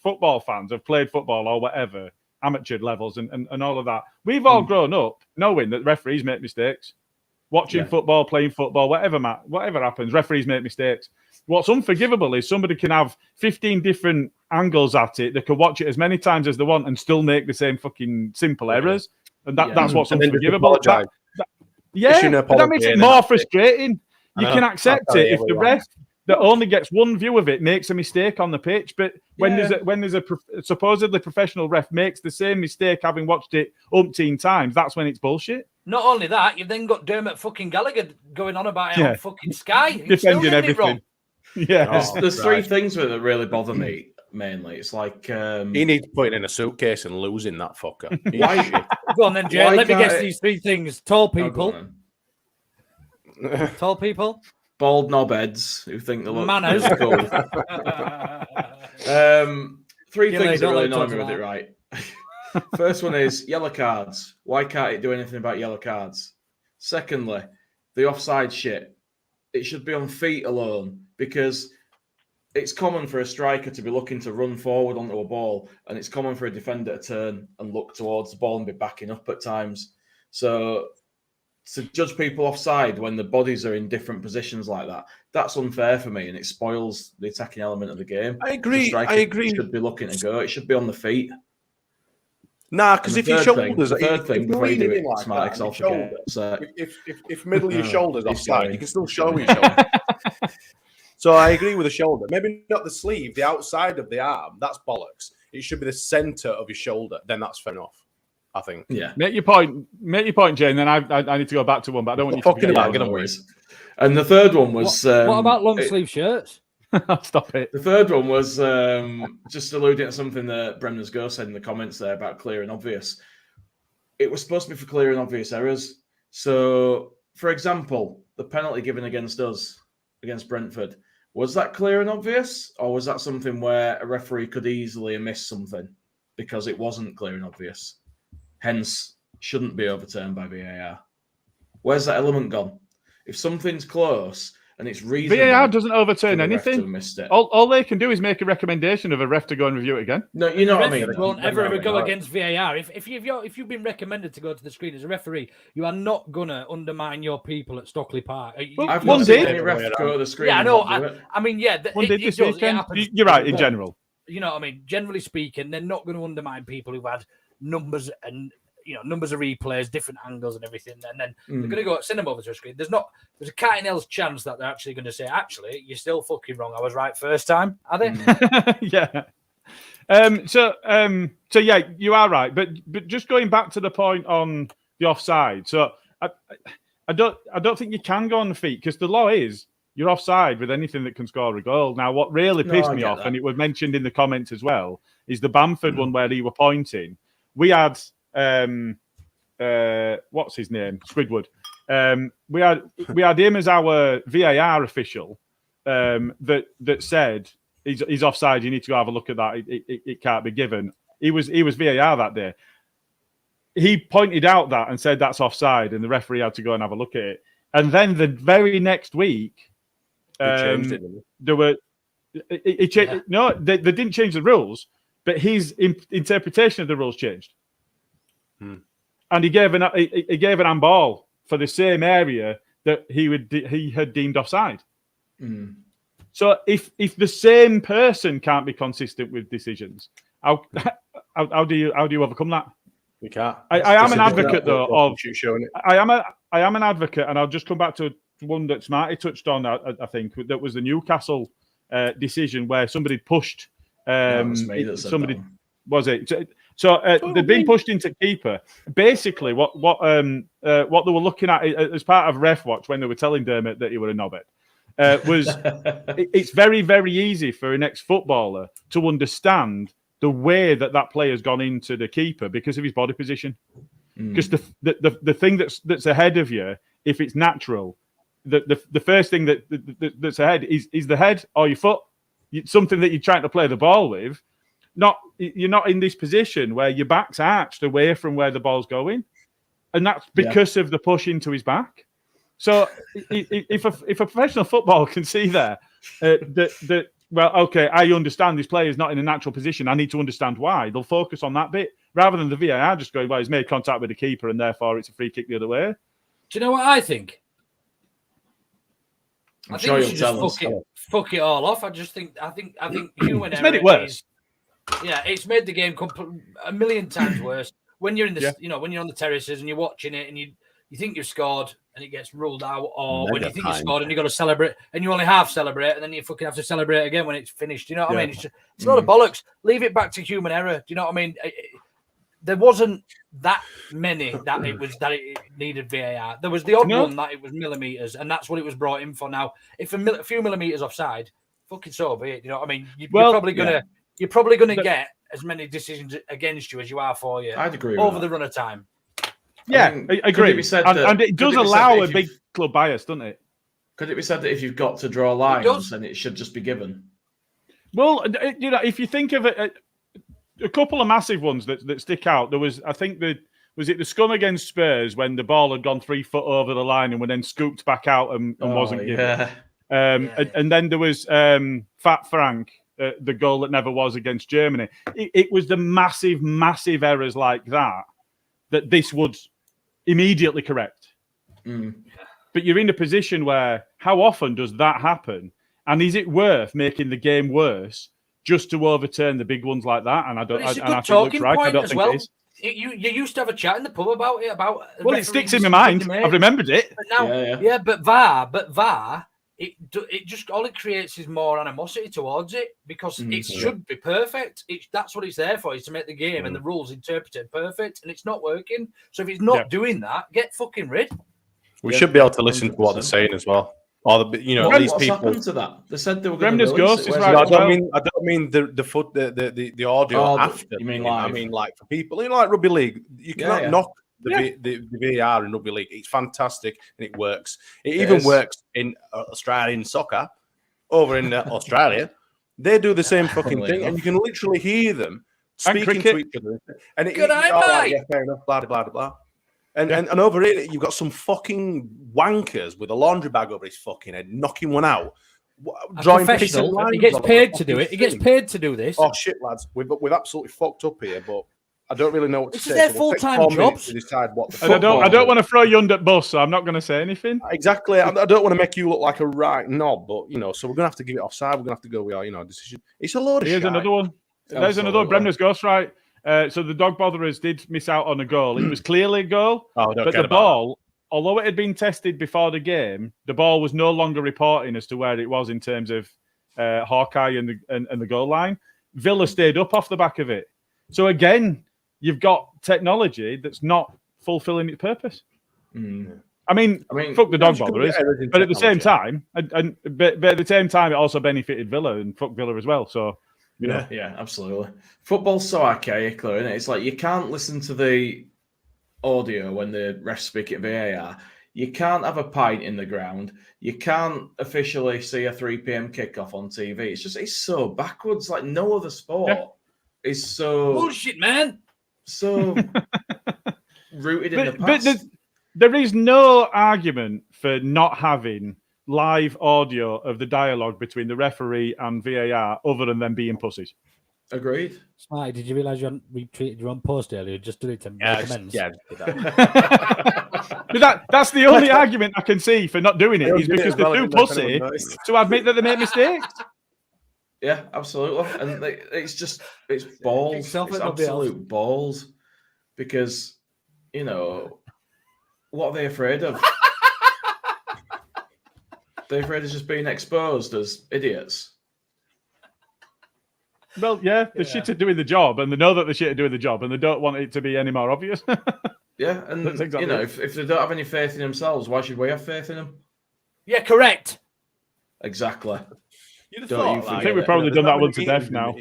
football fans have played football or whatever, amateur levels and all of that. We've all grown up knowing that referees make mistakes. Watching football, playing football, whatever happens, referees make mistakes. What's unforgivable is somebody can have 15 different angles at it. They can watch it as many times as they want and still make the same fucking simple errors. And that's what's unforgivable. But that makes it more frustrating. You can accept it if the ref that only gets one view of it makes a mistake on the pitch. But when there's a supposedly professional ref makes the same mistake having watched it umpteen times, that's when it's bullshit. Not only that, you've then got Dermot fucking Gallagher going on about it on fucking Sky. Defending everything. Yeah. There's three things that really bother me, mainly. It's like... he needs putting in a suitcase and losing that fucker. Go on then, Jay. Let me guess these three things. Tall people. Tall people. Bald knobheads who think they look manners. Cool. Three things that really annoy me with it, right? First one is yellow cards. Why can't it do anything about yellow cards? Secondly, the offside shit. It should be on feet alone because it's common for a striker to be looking to run forward onto a ball, and it's common for a defender to turn and look towards the ball and be backing up at times. So to judge people offside when the bodies are in different positions like that, that's unfair for me, and it spoils the attacking element of the game. I agree. It should be looking to go. It should be on the feet. Nah, because if your shoulders, if middle of your shoulders offside, you can still show your shoulder. So I agree with the shoulder. Maybe not the sleeve, the outside of the arm. That's bollocks. It should be the center of your shoulder. Then that's fair enough. I think. Yeah. Make your point, Jane. Then I need to go back to one, but I don't want you to Talking forget about it. getting away. And the third one was What about long sleeve shirts? Stop it. The third one was just alluding to something that Bremner's Go said in the comments there about clear and obvious. It was supposed to be for clear and obvious errors. So, for example, the penalty given against us, against Brentford, was that clear and obvious? Or was that something where a referee could easily have missed something because it wasn't clear and obvious? Hence, shouldn't be overturned by VAR. Where's that element gone? If something's close and it's reasonable, VAR doesn't overturn for the ref to have anything. missed it. All they can do is make a recommendation of a ref to go and review it again. No, you know what I mean. Won't ever go against VAR. If you've been recommended to go to the screen as a referee, you are not gonna undermine your people at Stockley Park. I've one not day- seen any ref go to the screen. Yeah, I know. and not do it. I mean, yeah, One day it this does. It weekend. happens. You're right in general. You know what I mean? Generally speaking, they're not going to undermine people who've had numbers and numbers of replays, different angles and everything, and then they're going to go send them over to a screen. There's a cat and hell's chance that they're actually going to say, actually, you're still fucking wrong. I was right first time. Are they? Yeah. So yeah, you are right. But just going back to the point on the offside. So I don't think you can go on the feet because the law is you're offside with anything that can score a goal. Now, what really pissed me off, and it was mentioned in the comments as well, is the Bamford one where he were pointing. We had what's his name? Squidward. We had him as our VAR official that said he's offside. You need to go have a look at that. It can't be given. He was VAR that day. He pointed out that and said that's offside, and the referee had to go and have a look at it. And then the very next week, changed it. There were no, they didn't change the rules, but his interpretation of the rules changed. And he gave an handball for the same area that he had deemed offside. So if the same person can't be consistent with decisions, how do you overcome that? We can't. I am an advocate though of showing it. I am an advocate, and I'll just come back to one that Smarty touched on. I think that was the Newcastle decision where somebody pushed. Was it? So they'd been pushed into keeper. Basically, what they were looking at as part of ref watch when they were telling Dermot that he were a knobhead was it's very, very easy for an ex-footballer to understand the way that player's gone into the keeper because of his body position. Because the thing that's ahead of you, if it's natural, the first thing that's ahead is the head or your foot. Something that you're trying to play the ball with. You're not in this position where your back's arched away from where the ball's going, and that's because of the push into his back. So if a professional footballer can see there that well, okay, I understand this player is not in a natural position. I need to understand why. They'll focus on that bit rather than the VAR just going, well, he's made contact with the keeper and therefore it's a free kick the other way. Do you know what I think? I'm I sure think we you'll should just fuck it all off. I think human It's error made it worse. It's made the game a million times worse. When you're in the, when you're on the terraces and you're watching it and you think you've scored and it gets ruled out, or when you think you scored and you got to celebrate and you only half celebrate and then you fucking have to celebrate again when it's finished. You know what I mean? It's a lot of bollocks. Leave it back to human error. Do you know what I mean? There wasn't that many that it needed VAR. There was the odd one that it was millimeters, and that's what it was brought in for. Now, if a few millimeters offside, fucking so be it. You know what I mean? You're probably gonna get as many decisions against you as you are for you. I'd agree over with the run of time. Yeah, I agree. And it does allow a big club bias, doesn't it? Could it be said that if you've got to draw lines, then it should just be given? Well, if you think of it, a couple of massive ones that stick out. There was, I think, was it the scum against Spurs when the ball had gone 3 foot over the line and were then scooped back out and wasn't given. And then there was Fat Frank, the goal that never was against Germany. It was the massive, massive errors like that this would immediately correct. But you're in a position where how often does that happen? And is it worth making the game worse just to overturn the big ones like that? And I don't. It's a and I good think Luke's talking right. point I don't as think well. it is. You used to have a chat in the pub about it. Well, it sticks in my mind. I've remembered it. But now, but VAR it just all it creates is more animosity towards it because it should be perfect. That's what it's there for, is to make the game and the rules interpreted perfect, and it's not working. So if it's not doing that, get fucking rid. We should be able to listen to what they're saying as well. Or at least what's people. happened to that? They said they were going Bremner's to Ghost is right. No, I don't mean the audio after. You mean I live? mean, like for people, like rugby league, you cannot knock the VAR in rugby league. It's fantastic and it works. It even works in Australian soccer. Over in Australia, they do the same fucking thing, and you can literally hear them speaking to each other. And Good eye, mate. Yeah, fair enough. Blah blah blah. And over here, you've got some fucking wankers with a laundry bag over his fucking head, knocking one out. Drawing professional. He gets paid to do it. He gets paid to do this. Oh shit, lads, we've absolutely fucked up here, but I don't really know what to say. This is their full-time jobs. To decide what the and I don't want to throw you under the bus, so I'm not going to say anything. Exactly. I don't want to make you look like a right knob, but so we're going to have to give it offside. We're going to have to go with our decision. It's a load of shit. Here's another one. There's another one. Bremner's Ghost, right? So the dog botherers did miss out on a goal. It was clearly a goal, but the ball, although it had been tested before the game, the ball was no longer reporting as to where it was in terms of Hawkeye and the goal line. Villa stayed up off the back of it. So again, you've got technology that's not fulfilling its purpose. I mean, fuck the dog botherers, but at the same time, but at the same time, it also benefited Villa and fuck Villa as well. So. Yeah, absolutely. Football's so archaic, though, isn't it? It's like you can't listen to the audio when the refs speak at VAR. You can't have a pint in the ground. You can't officially see a 3 p.m. kickoff on TV. It's so backwards. Like no other sport is so bullshit, man. So rooted in the past. But there is no argument for not having live audio of the dialogue between the referee and VAR other than them being pussies. Agreed. Smarty, did you realise you retweeted your own post earlier? Just do it to make amends. Yeah, but that's the only argument I can see for not doing it is because they're too pussy to admit that they make mistakes. Yeah, absolutely. And it's balls. It's absolute balls. Because, what are they afraid of? They're afraid of just being exposed as idiots. Well, yeah, the shit are doing the job, and they know that the shit are doing the job, and they don't want it to be any more obvious. Yeah, and exactly. If they don't have any faith in themselves, why should we have faith in them? Yeah, correct. Exactly. I think we've probably done that one to death now.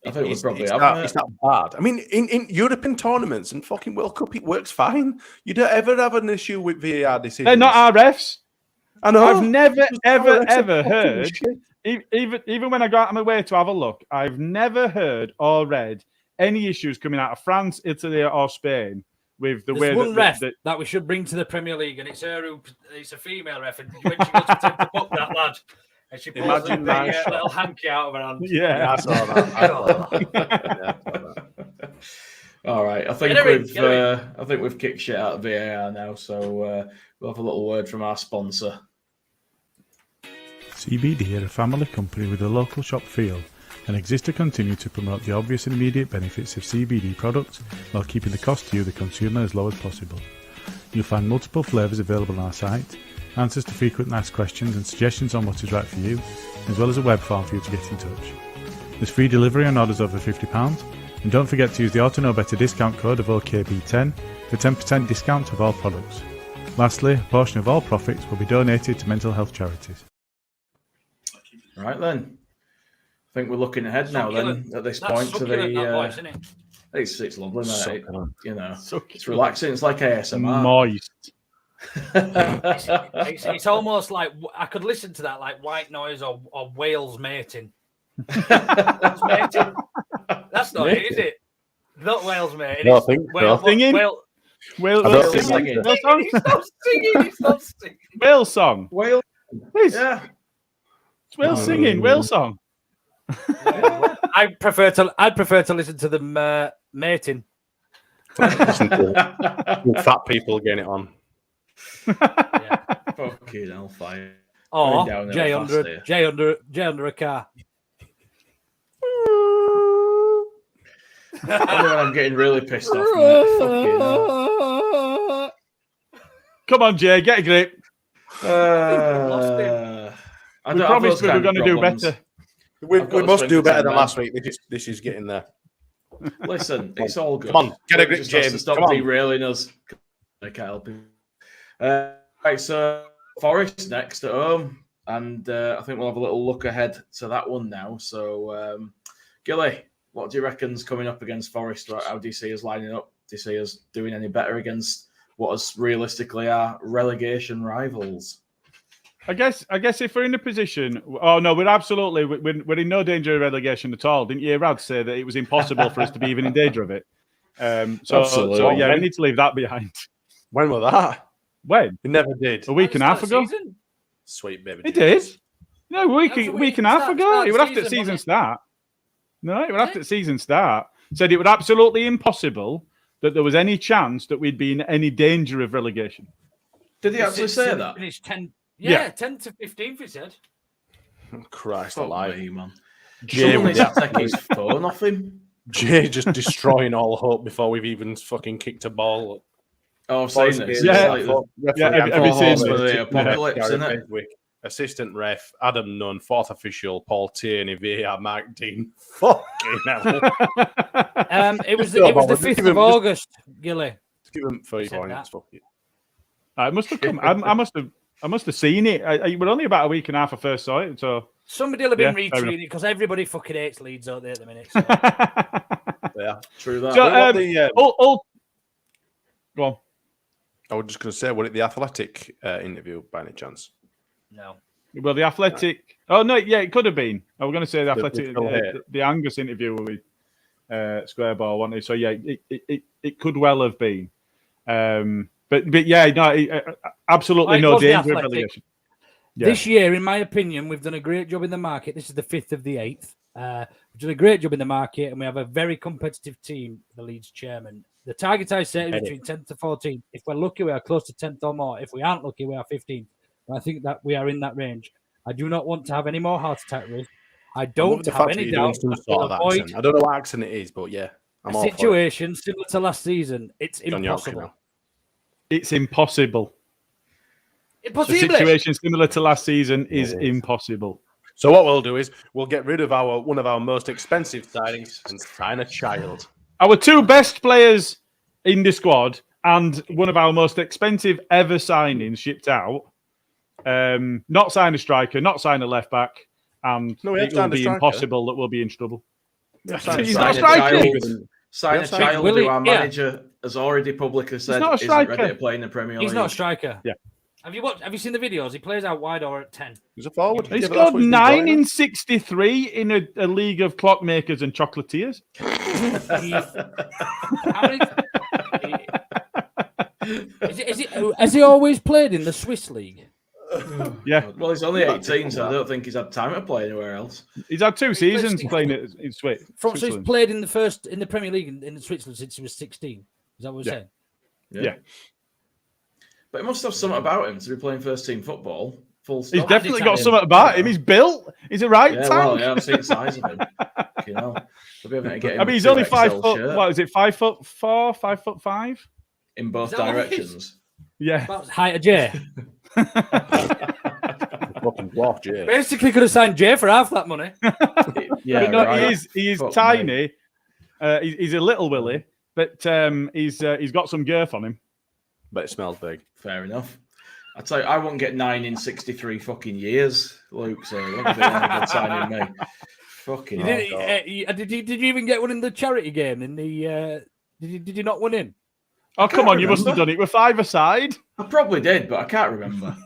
I think we probably have. It's not bad. I mean, in European tournaments and fucking World Cup, it works fine. You don't ever have an issue with VAR decisions. They're not our refs. I know. I've never, ever heard, even when I go out of my way to have a look, I've never heard or read any issues coming out of France, Italy, or Spain with the way one ref that we should bring to the Premier League, and it's a female ref, and when she goes to attempt to book that lad, and she pulls a little hanky out of her hand. Yeah, I saw that. All right, I think we've kicked shit out of VAR now, so we'll have a little word from our sponsor. CBD are a family company with a local shop feel and exist to continue to promote the obvious and immediate benefits of CBD products while keeping the cost to you, the consumer, as low as possible. You'll find multiple flavours available on our site, answers to frequently asked questions and suggestions on what is right for you, as well as a web form for you to get in touch. There's free delivery on orders over £50, and don't forget to use the Auto Know Better discount code of OKB10 for 10% discount of all products. Lastly, a portion of all profits will be donated to mental health charities. Right then, I think we're looking ahead now. Then at this point to the, voice, isn't it? it's lovely, mate. It's relaxing. It's like ASMR. Moist. It's almost like I could listen to that like white noise or whales mating. That's mating. That's not it, is it? Not whales mating. No, I think singing. Whale singing. It's not singing. Whale song. Whale. Yeah. It's whale singing. Whale song. I'd prefer to listen to them mating. Listen to fat people getting it on. Yeah. Fucking hellfire. Oh, Jay under a car. Only when I'm getting really pissed off, mate. Fucking hell. Come on, Jay, get a grip. Lost him. We promised we were going to do better. We must do better than last week. This is getting there. Listen, it's all good. Come on, get a grip, just has to James. stop Come on. derailing us. I can't help it. Right, so Forest next at home, and I think we'll have a little look ahead to that one now. So, Gilly, what do you reckon's coming up against Forest? How do you see us lining up? Do you see us doing any better against what is realistically our relegation rivals? I guess if we're in a position, oh no, we're in no danger of relegation at all. Didn't you, Rad, say that it was impossible for us to be even in danger of it? So yeah, we need to leave that behind. When was that? When? We never did. A week and a half ago. Sweet baby. It did. No, a week and a half ago. It would after the season start. No, it would after the season start. Said it was absolutely impossible that there was any chance that we'd be in any danger of relegation. Did he actually say that? Finished 10. Yeah, 10 to 15th, he said. Christ Fuck alive. me, man. Jay Someone needs to take his phone off him. Jay just destroying all hope before we've even fucking kicked a ball. Oh, I've seen this. Yeah. It's like Have you seen the apocalypse, isn't it? Assistant ref, Adam Nunn, fourth official, Paul Tierney, VAR, Mark Dean. Fucking hell. It was the 5th of August, Gilly. Give him 3 points. Fuck it. I must have come. I must have seen it. We're only about a week and a half I first saw it. So somebody will have been retweeting it because everybody fucking hates Leeds out there at the minute. So. Yeah, true that. So, go on. I was just going to say, was it the Athletic interview by any chance? No. Well, the Athletic. Oh no, yeah, it could have been. I was going to say the Athletic, the Angus interview with Square Ball, wasn't it? So yeah, it could well have been. But yeah, no, absolutely no danger of relegation. Yeah. This year, in my opinion, we've done a great job in the market. This is the 5th of the 8th. We've done a great job in the market, and we have a very competitive team, the Leeds chairman. The target I set is between 10th to 14th. If we're lucky, we are close to 10th or more. If we aren't lucky, we are 15th. I think that we are in that range. I do not want to have any more heart attack risk. I don't have any doubt. I don't know what accent it is, but yeah. I'm a situation similar to last season. It's impossible. It's impossible. A situation similar to last season is impossible. So what we'll do is we'll get rid of one of our most expensive signings and sign a child. Our 2 best players in the squad and one of our most expensive ever signings shipped out. Not sign a striker, not sign a left back, and it will be impossible that we'll be in trouble. He's not a striker. Sign a child who our manager has already publicly said isn't ready to play in the Premier League. He's not a striker. Yeah. Have you seen the videos? He plays out wide or at 10. He's a forward. He's scored 9 in 63 in a league of clockmakers and chocolatiers. Has he always played in the Swiss league? Yeah. Well, he's only 18, so I don't think he's had time to play anywhere else. He's had 2 seasons playing it in Switzerland. So he's played in the Premier League in Switzerland since he was 16. Is that what we're saying? Yeah. But it must have something about him to be playing first team football. Full stop. He's definitely got something about him. He's built. He's a right tank. Well, yeah, I've seen the size of him. You know, he's only 5 foot. Shirt. What is it? 5'4", 5'5"? In both directions. Yeah. About height of Jay. Fucking dwarf Jay. Basically, could have signed Jay for half that money. Yeah, no, right. He is tiny. He's a little Willy, but he's got some girth on him. But it smells big. Fair enough. I tell you, I won't get 9 in 63 fucking years, Luke. So don't be any good signing me. Fucking. Did you even get one in the charity game? In the did you not win in? Oh come on! You must have done it with 5-a-side. I probably did, but I can't remember.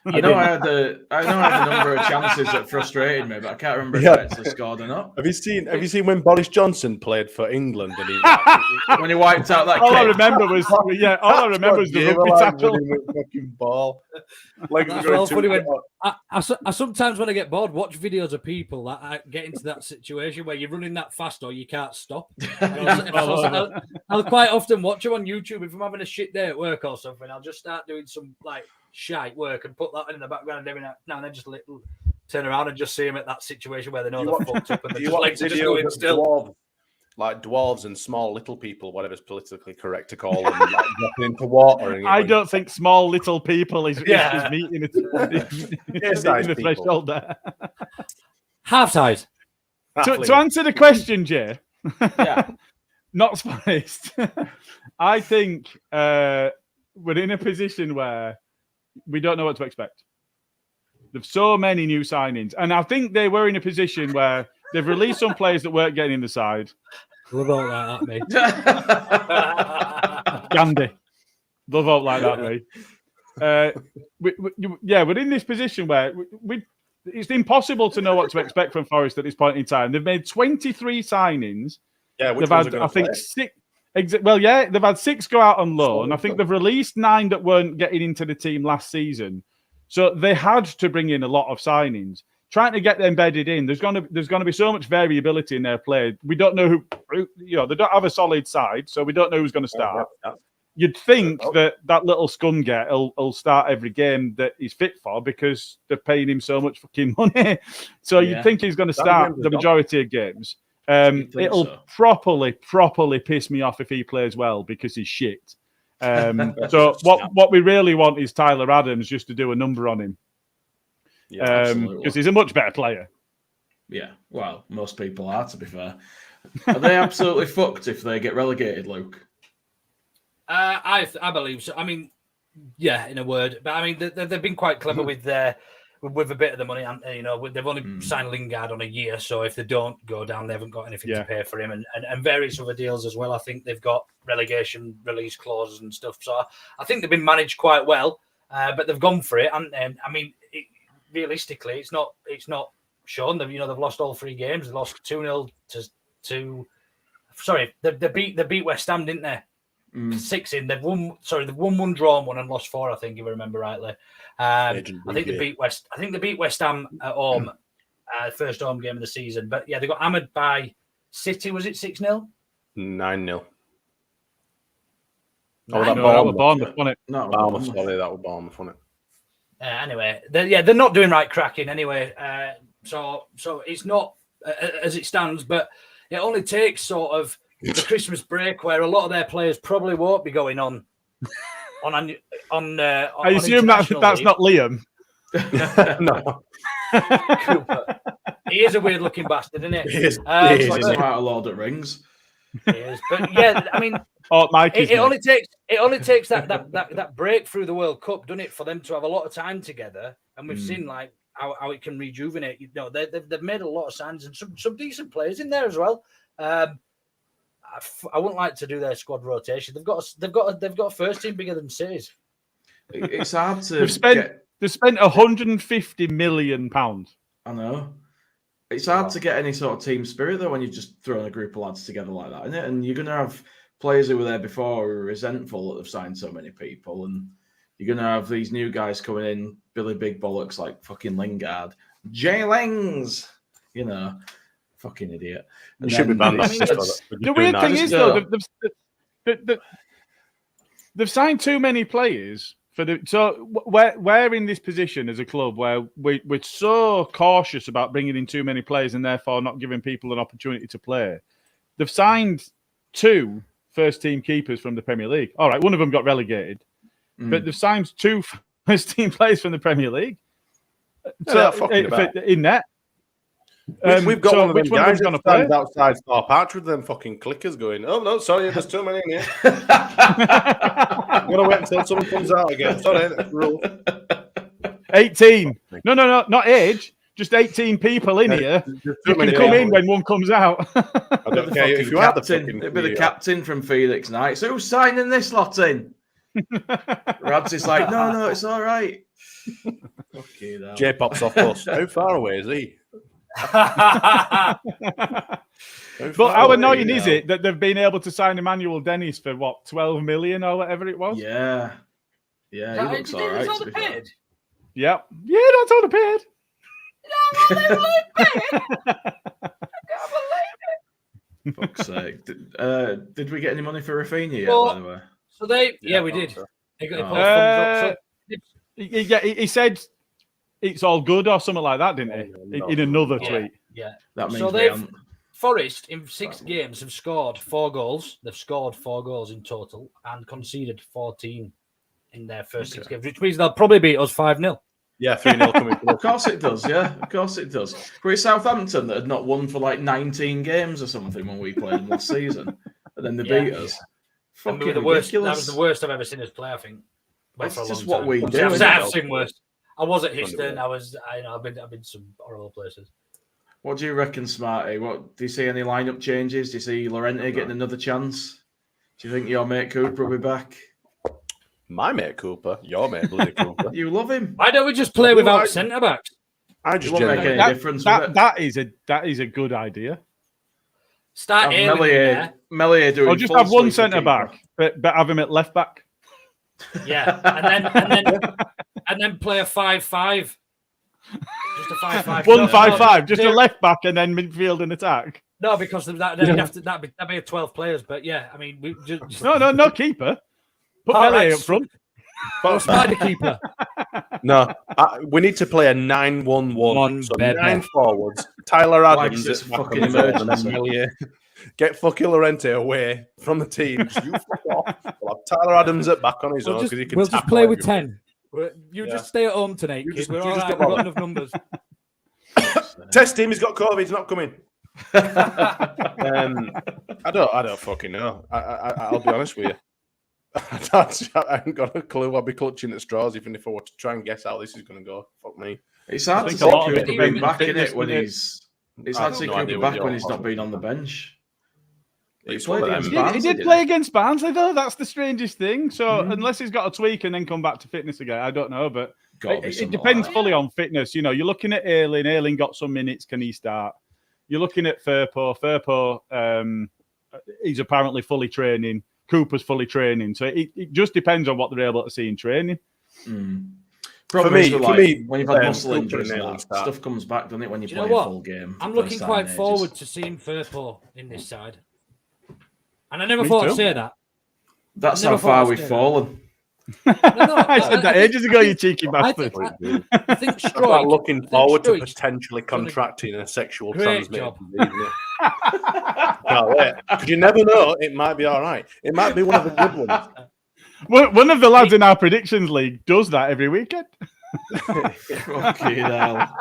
I know I had a number of chances that frustrated me, but I can't remember if I actually scored or not. Have you seen when Boris Johnson played for England and when he wiped out that? All I remember was the rugby tackle. Fucking ball. Like that's well funny when I sometimes when I get bored watch videos of people that get into that situation where you're running that fast or you can't stop. I'll quite often watch them on YouTube if I'm having a shit day at work or something. I'll just start doing some shite work and put that in the background every now and then just turn around and just see them at that situation where they know they're fucked up and they're just going still. like dwarves and small little people, whatever's politically correct to call them, like dropping into water. I don't think small little people is meeting it in the people. threshold there. Half size. To answer the question, Jay, not spiced. I think we're in a position where we don't know what to expect. There's so many new signings, and I think they were in a position where they've released some players that weren't getting in the side. Love all that at me. Gandhi. Love out like that, mate. We're in this position where it's impossible to know what to expect from Forest at this point in time. They've made 23 signings. Yeah, they've had, I think, 6. They've had 6 go out on loan. I think they've released 9 that weren't getting into the team last season. So they had to bring in a lot of signings. Trying to get them bedded in, there's going to be so much variability in their play. We don't know who they don't have a solid side, so we don't know who's going to start. You'd think that little scumget will start every game that he's fit for because they're paying him so much fucking money. So you'd think he's going to start the majority of games. It'll properly piss me off if he plays well because he's shit. So what we really want is Tyler Adams just to do a number on him. Because he's a much better player. Yeah, well, most people are, to be fair. Are they absolutely fucked if they get relegated, Luke? I believe so. I mean, yeah, in a word. But I mean, they've been quite clever with a bit of the money. And, they've only signed Lingard on a year, so if they don't go down, they haven't got anything to pay for him, and various other deals as well. I think they've got relegation release clauses and stuff. So I think they've been managed quite well, but they've gone for it. And I mean, realistically, it's not shown. They've lost all 3 games. They lost 2-0 to. Sorry, they beat West Ham, didn't they? 6 in. They've won 1, drawn 1, and lost 4. I think, if I remember rightly. I think they beat West Ham at home, first home game of the season. But yeah, they got hammered by City. Was it 6-0? 9-0. Oh, that was Bournemouth, wasn't it? No, Bournemouth. Sorry, that was Bournemouth, wasn't it? Anyway, they're not doing right cracking anyway. So it's not as it stands, but it only takes sort of the Christmas break where a lot of their players probably won't be going on. I assume that's not Liam. No. Cooper. He is a weird looking bastard, isn't he? He is. He's like a Lord of Rings. He is. But yeah, I mean, it only takes that break through the World Cup, doesn't it, for them to have a lot of time together. And we've seen like how it can rejuvenate. They've made a lot of signs and some decent players in there as well. I wouldn't like to do their squad rotation. They've got a first team bigger than City's. It's hard to. They've spent £150 million. I know. It's hard to get any sort of team spirit though when you're just throwing a group of lads together like that, isn't it? And you're going to have players who were there before who are resentful that have signed so many people, and you're going to have these new guys coming in, Billy Big Bollocks like fucking Lingard, Jay Lings, fucking idiot. You should be banned. The weird thing is though, they've signed too many players. So we're in this position as a club where we're so cautious about bringing in too many players and therefore not giving people an opportunity to play. They've signed 2 first-team keepers from the Premier League. All right, one of them got relegated, but they've signed 2 first-team players from the Premier League. In net. We've got one of them guys that stands outside Star Patch with them fucking clickers going, oh, no, sorry, there's too many in here. I'm going to wait until someone comes out again. Sorry, that's the rule. 18. No, not age. Just 18 people in here. You can come in when one comes out. I don't care if you are the fucking... It'd be the captain from Phoenix Knights. Who's signing this lot in? Rads is like, no, it's all right. Okay, J-Pop's off bus. How far away is he? But how annoying is it that they've been able to sign Emmanuel Dennis for what, 12 million or whatever it was? Yeah, he looks all right. To be fair. Yeah, that's all the paid. I can't believe it. Fuck's sake. Did we get any money for Rafinha yet, by the way? So we did. He got he said it's all good or something like that, didn't he? In another tweet. Yeah. That means Forest in 6 games have scored 4 goals. They've scored 4 goals in total and conceded 14 in their first 6 games, which means they'll probably beat us 5-0. Yeah, 3-0 coming. Of course it does, yeah. Of course it does. Were it Southampton that had not won for like 19 games or something when we played them last season? And then they beat us. And Fucking the worst. That ridiculous. was the worst I've ever seen us play, I think. That's for a just long what time. we do. I've seen worse. I was at Histon. I've been some horrible places. What do you reckon, Smarty? What do you see any lineup changes? Do you see Llorente getting another chance? Do you think your mate Cooper will be back? My mate Cooper, your mate bloody Cooper. You love him. Why don't we just play without centre backs? I just won't make any difference. That is a good idea. Start Melier doing. Or just have one centre back, but have him at left back. Yeah, and then play a 5-5. Just a 5-5. 1-5-5, just a left back and then midfield and attack. No, because of that, that'd be 12 players. But yeah, I mean, we just no keeper. Put Melier up front. Spider keeper. No, we need to play a 9-1-1. So 9 forwards. Tyler Adams is fucking emergency. Get fucking Llorente away from the team. You fuck off. We'll have Tyler Adams at back on his own because he can. We'll just play with 10. Just stay at home tonight, kid. We're all right. We've got enough numbers. Test him. He's got COVID. He's not coming. I don't fucking know. I'll be honest with you. I ain't got a clue. I'll be clutching at straws even if I were to try and guess how this is going to go. Fuck me. It's hard to see Cooper being back in it when he's. It's hard to see Cooper back when he's not been on the bench. He did play against Barnsley though. That's the strangest thing. So unless he's got a tweak and then come back to fitness again, I don't know. But it depends fully on fitness. You know, you're looking at Ayling. Ayling got some minutes. Can he start? You're looking at Firpo. Firpo, he's apparently fully training. Cooper's fully training. So it just depends on what they're able to see in training. For me, when you've had muscle injuries and that, stuff comes back, doesn't it, when you play a full game? I'm looking quite forward to seeing Firpo in this side. And I never thought I'd say that. That's how far we've fallen. I said that ages ago, you cheeky bastard. I think Stroik, looking forward to potentially contracting a sexual transmitted disease. Because you never know, it might be all right. It might be one of the good ones. One of the lads in our predictions league does that every weekend. Fucking hell.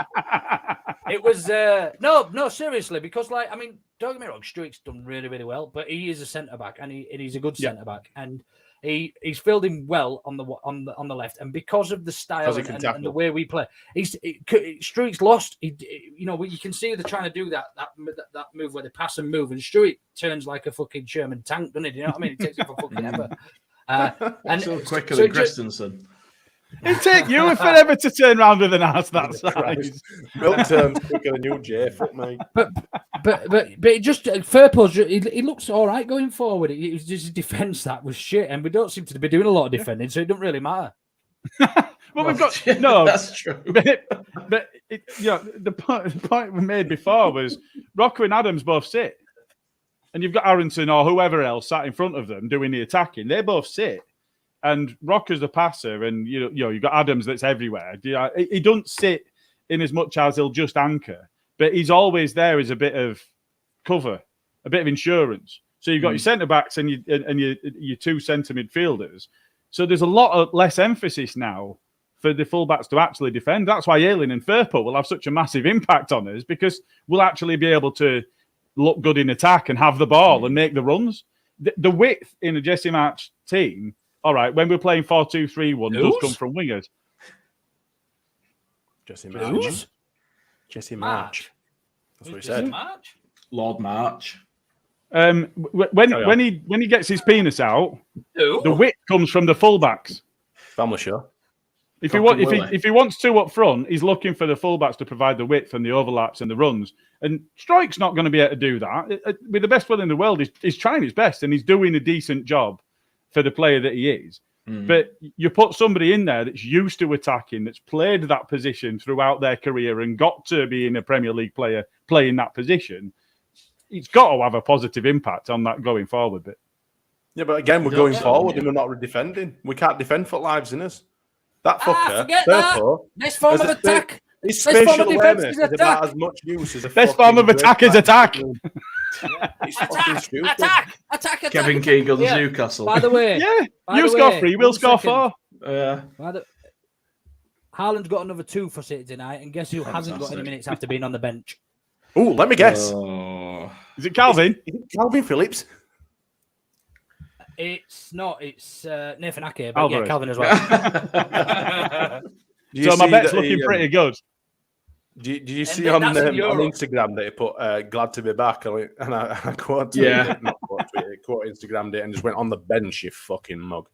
It was no, seriously, because don't get me wrong, Stroik's done really, really well, but he is a centre back and he's a good centre back, and he's filled in well on the left, and because of the style and the way we play, Stroik's lost. You can see they're trying to do that move where they pass and move, and Stroik turns like a fucking Sherman tank, doesn't he? Do you know what I mean? It takes it for fucking ever. And so quicker than Christensen. It'd take you forever to turn around with an ass that size. Milk turns quicker than you, Jay. Fuck me. But it just Firpo's he looks all right going forward. It was just his defence that was shit, and we don't seem to be doing a lot of defending, so it doesn't really matter. Well, we've got no. That's true. But the point we made before was Rocker and Adams both sit, and you've got Aronson or whoever else sat in front of them doing the attacking. They both sit. And Rocker's the passer, and you've got Adams that's everywhere. He don't sit in as much as he'll just anchor, but he's always there as a bit of cover, a bit of insurance. So you've got your centre backs and your 2 centre midfielders. So there's a lot of less emphasis now for the fullbacks to actually defend. That's why Ayling and Firpo will have such a massive impact on us, because we'll actually be able to look good in attack and have the ball and make the runs. The width in a Jesse March team. All right, when we're playing 4-2-3-1, does come from wingers. Jesse March. Jesse March. That's what he said. March? Lord March. When he gets his penis out, the width comes from the fullbacks. Family show. If he wants 2 up front, he's looking for the fullbacks to provide the width and the overlaps and the runs. And Stroik's not going to be able to do that. With the best will in the world, he's trying his best and he's doing a decent job for the player that he is. But you put somebody in there that's used to attacking, that's played that position throughout their career and got to be in a Premier League player playing that position, it's got to have a positive impact on that going forward bit. Yeah, but again, we're going forward and we're not defending. We can't defend for lives in us. That fucker, Firpo, best form of attack. His spatial awareness is about as much use as a best form of attack is attack. It's fucking stupid. Attack! Kevin Keegan's Yeah. Newcastle. By the way, You score 3, we'll score 4. Haaland's got another 2 for City tonight, and guess who hasn't got any minutes after being on the bench? Oh, let me guess. Is it Calvin? Is it Calvin Phillips? It's not. It's Nathan Ake, but Alvarez. yeah, Calvin as well. So my bet's looking pretty good. Did you see on Instagram that he put "glad to be back" and I quote tweeted it, not quote tweeted it, quote Instagrammed it and just went on the bench, you fucking mug.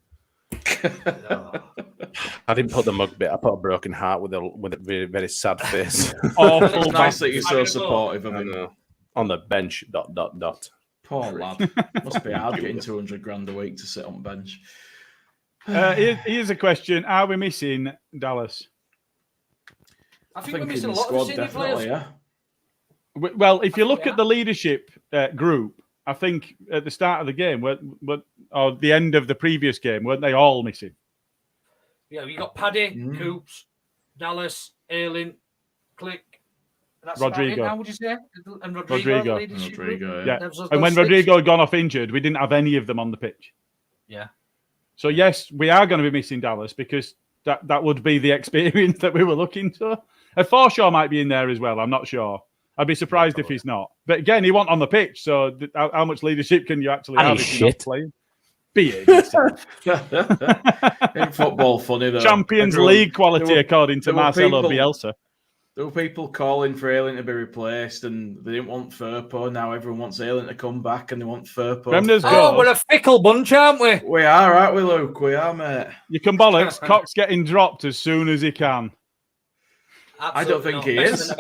I didn't put the mug bit. I put a broken heart with a very, very sad face. It's nice that you're so supportive of him. On the bench. ... Poor lad. Must be hard getting 200 grand a week to sit on bench. Here's a question: are we missing Dallas? I think we're missing a lot of senior players. Yeah. Well, if you look at the leadership group, I think at the start of the game, or the end of the previous game, weren't they all missing? Yeah, you got Paddy, Coops, Dallas, Ayling, Click. That's Rodrigo. about it now, would you say? And Rodrigo. Yeah. And when Rodrigo had gone off injured, we didn't have any of them on the pitch. Yeah. So yes, we are going to be missing Dallas because that would be the experience that we were looking to. Forshaw might be in there as well. I'm not sure. I'd be surprised if he's not. But again, he wasn't on the pitch. So how much leadership can you actually have if you're not playing? Be it. Ain't football funny though. Champions League quality, according to Marcelo Bielsa. There were people calling for Ayling to be replaced, and they didn't want Firpo. Now everyone wants Ayling to come back, and they want Firpo. We're a fickle bunch, aren't we? We are, aren't we, Luke? We are, mate. You can bollocks. Cox getting dropped as soon as he can. I don't think he is.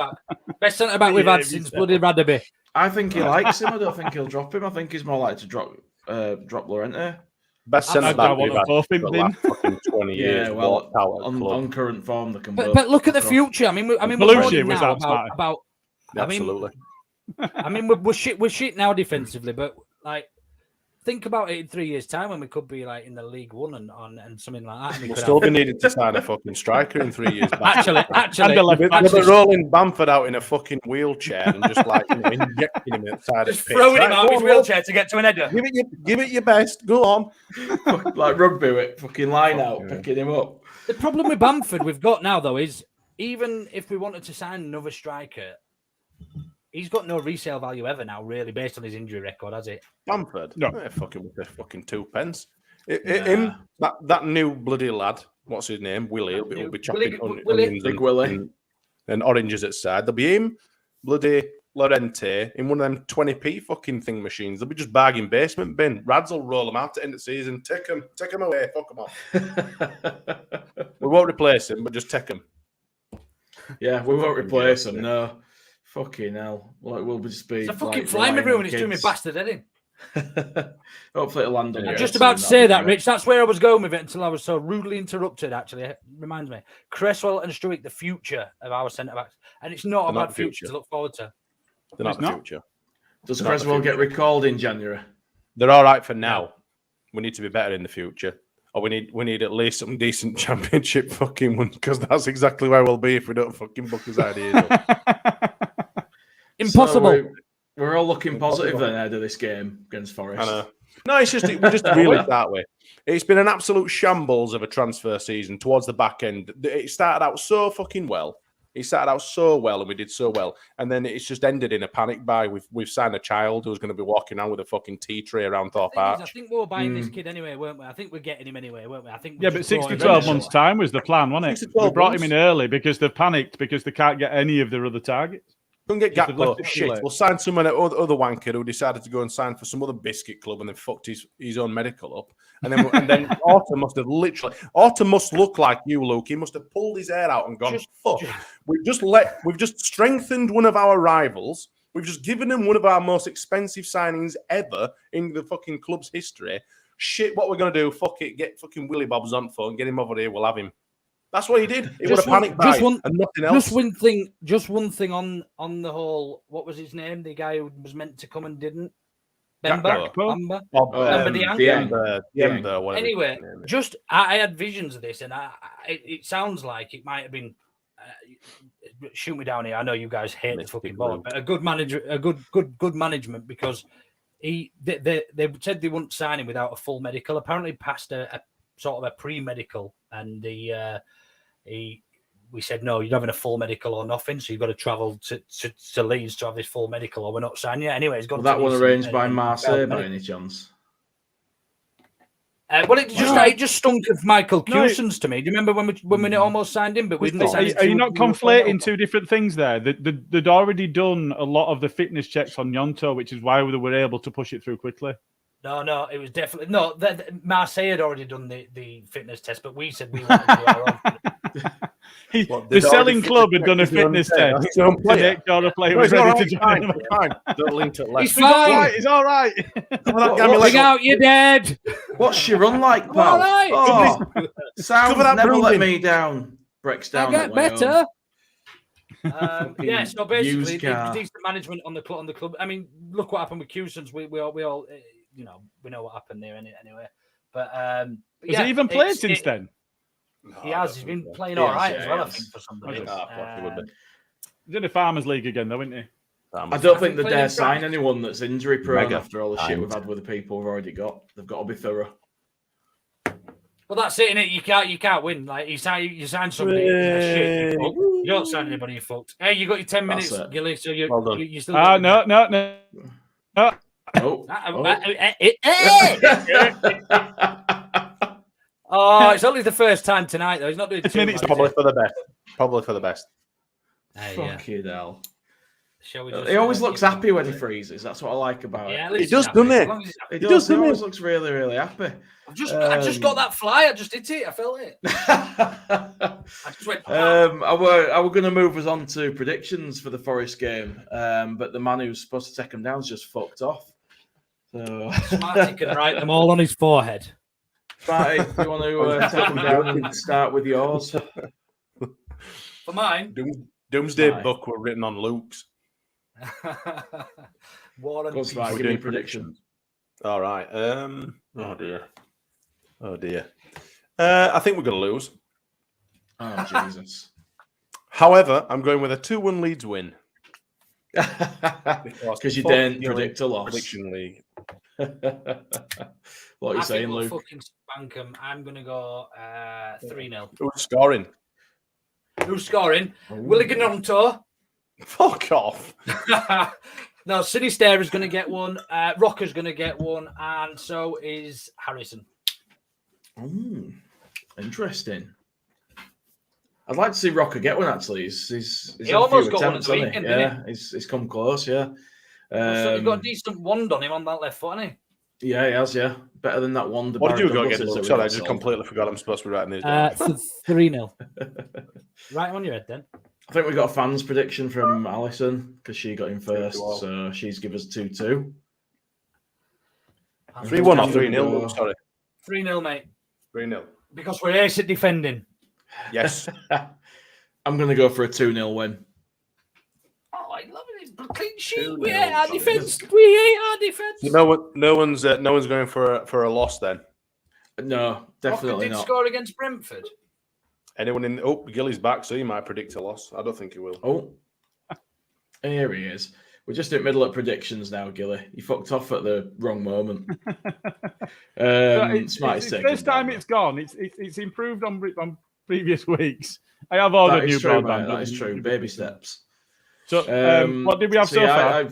Best centre back we've had since bloody Radaby. I think he likes him. I don't think he'll drop him. I think he's more likely to drop Llorente. Best centre back we've had for the him. last fucking 20 years. Yeah, well, on current form, they can. But look at the future. I mean, Belushi was about absolutely. I mean, we're shit now defensively, but like, think about it in 3 years' time when we could be like in the League One and something like that. We'll still be needing to sign a fucking striker in 3 years. Actually, we're rolling Bamford out in a fucking wheelchair and just like injecting him inside just throwing him out of his wheelchair to get to an header. Give it your best. Go on. Like rugby, with fucking line out, picking him up. The problem with Bamford we've got now though is even if we wanted to sign another striker, he's got no resale value ever now, really, based on his injury record, has it? Bamford? No. Fucking with the fucking 2 pence. Him, that new bloody lad, what's his name? Willie. He'll be chopping onions and oranges at side. There'll be him, bloody Llorente, in one of them 20p fucking thing machines. They'll be just bagging basement bin. Rads will roll them out at the end of the season. Take them away. Fuck them off. We won't replace him, but just take them. Yeah, we won't replace him, no. Fucking hell. Like, we'll just be. It's a fucking flying everyone. It's doing me bastard heading. Hopefully it'll land on I'm just about to say that, Rich. That's where I was going with it until I was so rudely interrupted, actually. It reminds me. Cresswell and Struijk, the future of our centre-backs. And it's not a bad future to look forward to. They're not the future. Does Cresswell get recalled in January? They're all right for now. We need to be better in the future. Or we need at least some decent championship fucking ones, because that's exactly where we'll be if we don't fucking book his ideas up. Impossible. So we're all looking positive then ahead of this game against Forest. I know. No, it's just we just feel it that way. It's been an absolute shambles of a transfer season towards the back end. It started out so fucking well. It started out so well and we did so well. And then it's just ended in a panic buy. We've signed a child who's going to be walking around with a fucking tea tray around Thorpe Arch. I think we were buying this kid anyway, weren't we? I think we're getting him anyway, weren't we? I think. Yeah, but 6 to 12 months' time was the plan, wasn't it? We brought him in early because they've panicked because they can't get any of their other targets. Couldn't get Gakpo. Shit. We'll sign someone other wanker who decided to go and sign for some other biscuit club and then fucked his own medical up. And then Otto must have Otto must look like you, Luke. He must have pulled his hair out and gone, fuck. We've just strengthened one of our rivals. We've just given him one of our most expensive signings ever in the fucking club's history. Shit, what we're gonna do? Fuck it, get fucking Willy Bob's on phone, get him over here, we'll have him. That's what he did. It was a panic buy and nothing else. Just one thing on the whole. What was his name? The guy who was meant to come and didn't. Bemba. Anyway, just I had visions of this, and it sounds like it might have been shoot me down here. I know you guys hate the Mystic fucking ball, Luke. but a good manager, a good management, because they said they wouldn't sign him without a full medical. Apparently, passed a sort of a pre-medical, and we said no, you're having a full medical or nothing, so you've got to travel to Leeds to have this full medical, or we're not signing you. Anyway, it's got that one arranged by Marseille by any chance? Well, it just stunk of Michael Cousins to me. Do you remember when we almost signed him? But we didn't sign him. Are you not conflating two different things there? They'd already done a lot of the fitness checks on Gnonto, which is why they were able to push it through quickly. No, it was definitely no. Marseille had already done the fitness test, but we said we wanted to do our own. The selling club had done a fitness test to make sure the player was ready to join. Fine. Don't lean to the left. He's fine. He's all right. Bring out, you're dead. What's she run like, pal? All right. Oh, sound Cover that never let broom me down. Breaks down. I get better. Fucking So basically, used car. decent management on the club. I mean, look what happened with Cousins. We all we know what happened there anyway. But Has he even played since then? He has. He's been playing all right as well, I think, for somebody. He's in the Farmers League again, though, isn't he? I don't think they dare sign anyone that's injury prone after all the shit we've had with the people we've already got. They've got to be thorough. Well, that's it, innit? You can't win. Like you sign somebody, shit, you fucked. You don't sign anybody, you fucked. Hey, you got your 10 minutes, Gilly. So you still. No. Oh, it's only the first time tonight, though. He's not doing 2 minutes. Probably for the best. Probably for the best. Fucking hell. Just, he always looks happy when he freezes. That's what I like about it. He does, doesn't it? He does. He always looks really, really happy. I just got that fly. I just hit it. I felt it. I just went. I were going to move us on to predictions for the Forest game, but the man who's supposed to take them down is just fucked off. So Smarty can write them all on his forehead. Smarty, you want to take them down and start with yours? For mine, Doomsday Book were written on Luke's. War and peace. Give me predictions. All right. Oh dear. I think we're going to lose. Oh Jesus. However, I'm going with a 2-1 Leeds win. Because you didn't predict a loss. Prediction league. What are you saying, we'll Luke? fucking spank 'em. I'm going to go 3-0. Who's scoring? Who's scoring? Willie Gnonto. Fuck off. No, Sinisterra's going to get one. Rocker's going to get one. And so is Harrison. Interesting. I'd like to see Rocker get one, actually. He's he almost got one at the weekend, yeah, he's come close, yeah. So you've got a decent wand on him on that left foot, hasn't he? Yeah, he has, yeah. Better than that wand. What did you go against? Sorry, I just completely forgot I'm supposed to be writing these down. 3-0. Right on your head, then. I think we got a fans prediction from Alison because she got in first, so she's give us 2-2. 3-1 or 3-0? Sorry. 3-0, mate. 3-0. Because we're ace at defending. Yes. I'm going to go for a 2-0 win. Oh, I love it. Clean sheet. We hate our defence. We hate our defence. You know what? No one's going for a loss then. No, definitely Rocker did not. score against Brentford. Anyone in? Oh, Gilly's back, so he might predict a loss. I don't think he will. Oh, here he is. We're just in the middle of predictions now, Gilly. You fucked off at the wrong moment. It's the first time it's gone. It's improved on previous weeks. I have ordered new broadband. That is true. Baby steps. So, what did we have so far?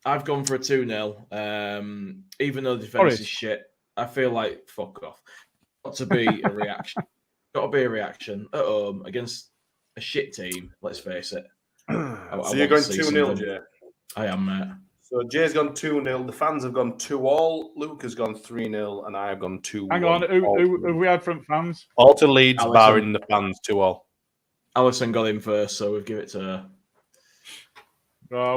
I've gone for a 2-0. Even though the defense is shit, I feel like fuck off. Got to be a reaction. Got to be a reaction at home against a shit team. Let's face it. So you're going 2-0, Jay? I am, mate. So Jay's gone 2-0. The fans have gone 2-all. Luke has gone 3-0, and I have gone 2-1. Hang on, who have we had from fans? All to Leeds, barring the fans 2-all. Alison got in first, so we'll give it to her.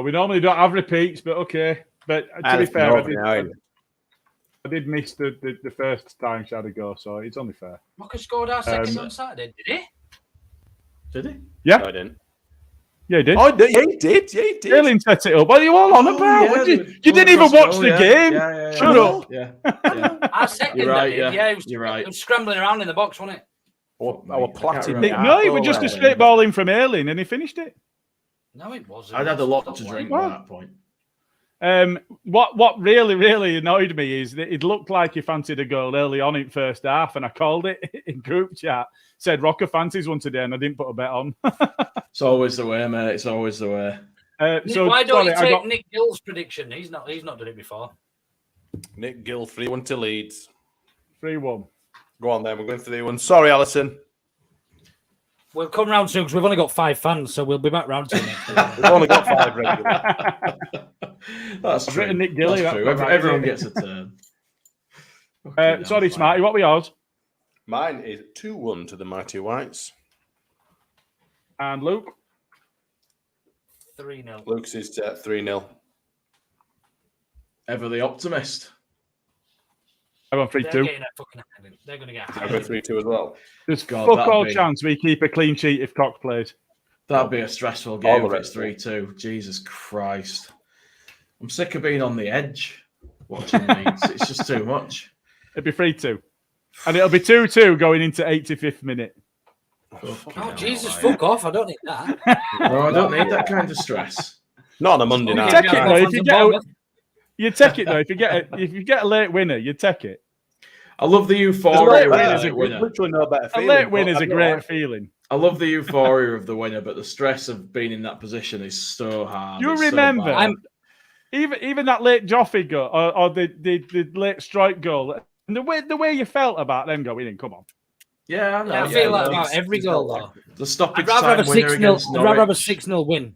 We normally don't have repeats, but okay. But to be fair, I did miss the first time she had a go, so it's only fair. Rocker scored our second on Saturday, did he? Did he? Yeah. No, I didn't. Yeah, he did. Oh, yeah, he did. Yeah, he did. Jalen set it up. What are you all on about? You didn't even watch the game. Shut up. Yeah. Our second, You're right, you're right. It was scrambling around in the box, wasn't it? Our platinum. No, it was just a straight ball in from Ayling, and he finished it. No, it wasn't. I'd had a lot to drink by that point. What really annoyed me is that it looked like he fancied a goal early on in first half, and I called it in group chat. Said Rocker fancies one today, and I didn't put a bet on. It's always the way, mate. It's always the way. So why don't you take Nick Gill's prediction? He's not done it before. Nick Gill 3-1 to Leeds. 3-1. Go on then. We're going 3-1. Sorry, Alison. We'll come round soon because we've only got 5 fans, so we'll be back round to next week. We've only got 5 regular. That's I've true. written Nick Gilly. That's true. Everyone gets a turn. Sorry, Smarty. What were yours? Mine is 2-1 to the Mighty Whites. And Luke? 3-0. Luke's is 3-0. Ever the optimist. I went 3-2. They're going to get I go 3-2 as well. There's fuck all chance we keep a clean sheet if Cox plays. That'd be a stressful game if it's 3-2. Jesus Christ. I'm sick of being on the edge watching Leeds. It's just too much. It'd be 3-2. And it'll be 2-2 going into 85th minute. Oh, Jesus, fuck off. I don't need that. No, I don't need that kind of stress. Not on a Monday night. Take it though. You take it though. If you get a late winner, you take it. I love the euphoria. A late win is a great feeling. I love the euphoria of the winner, but the stress of being in that position is so hard. You remember even that late Joffrey goal or the late strike goal, and the way you felt about them going in. Come on. Yeah, I know. I feel like about every goal though. The stoppage I'd rather have a time winner against 6-0. I'd rather have a 6-0 win.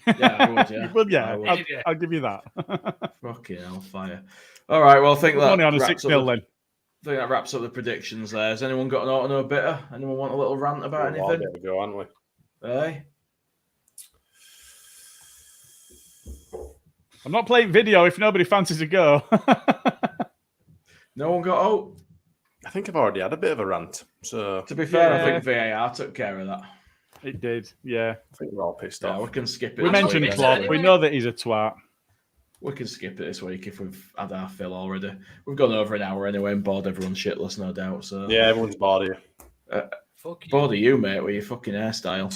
Yeah, I would. Yeah, well, yeah, I'll give you that. Fucking hellfire. All right, well, I think that only on a wraps 6-0 up then. I think that wraps up the predictions there. Has anyone got an auto no bitter? Anyone want a little rant about anything? There we go, aren't we? Hey? I'm not playing video if nobody fancies a go. No one got out? I think I've already had a bit of a rant. So to be fair, I think VAR took care of that. It did, yeah. I think we're all pissed Yeah, off. we can skip it. We this mentioned week. Klopp. We know that he's a twat. We can skip it this week if we've had our fill already. We've gone over an hour anyway and bored everyone shitless, no doubt. So yeah, everyone's bored of you. Bored of you, mate, with your fucking hairstyle.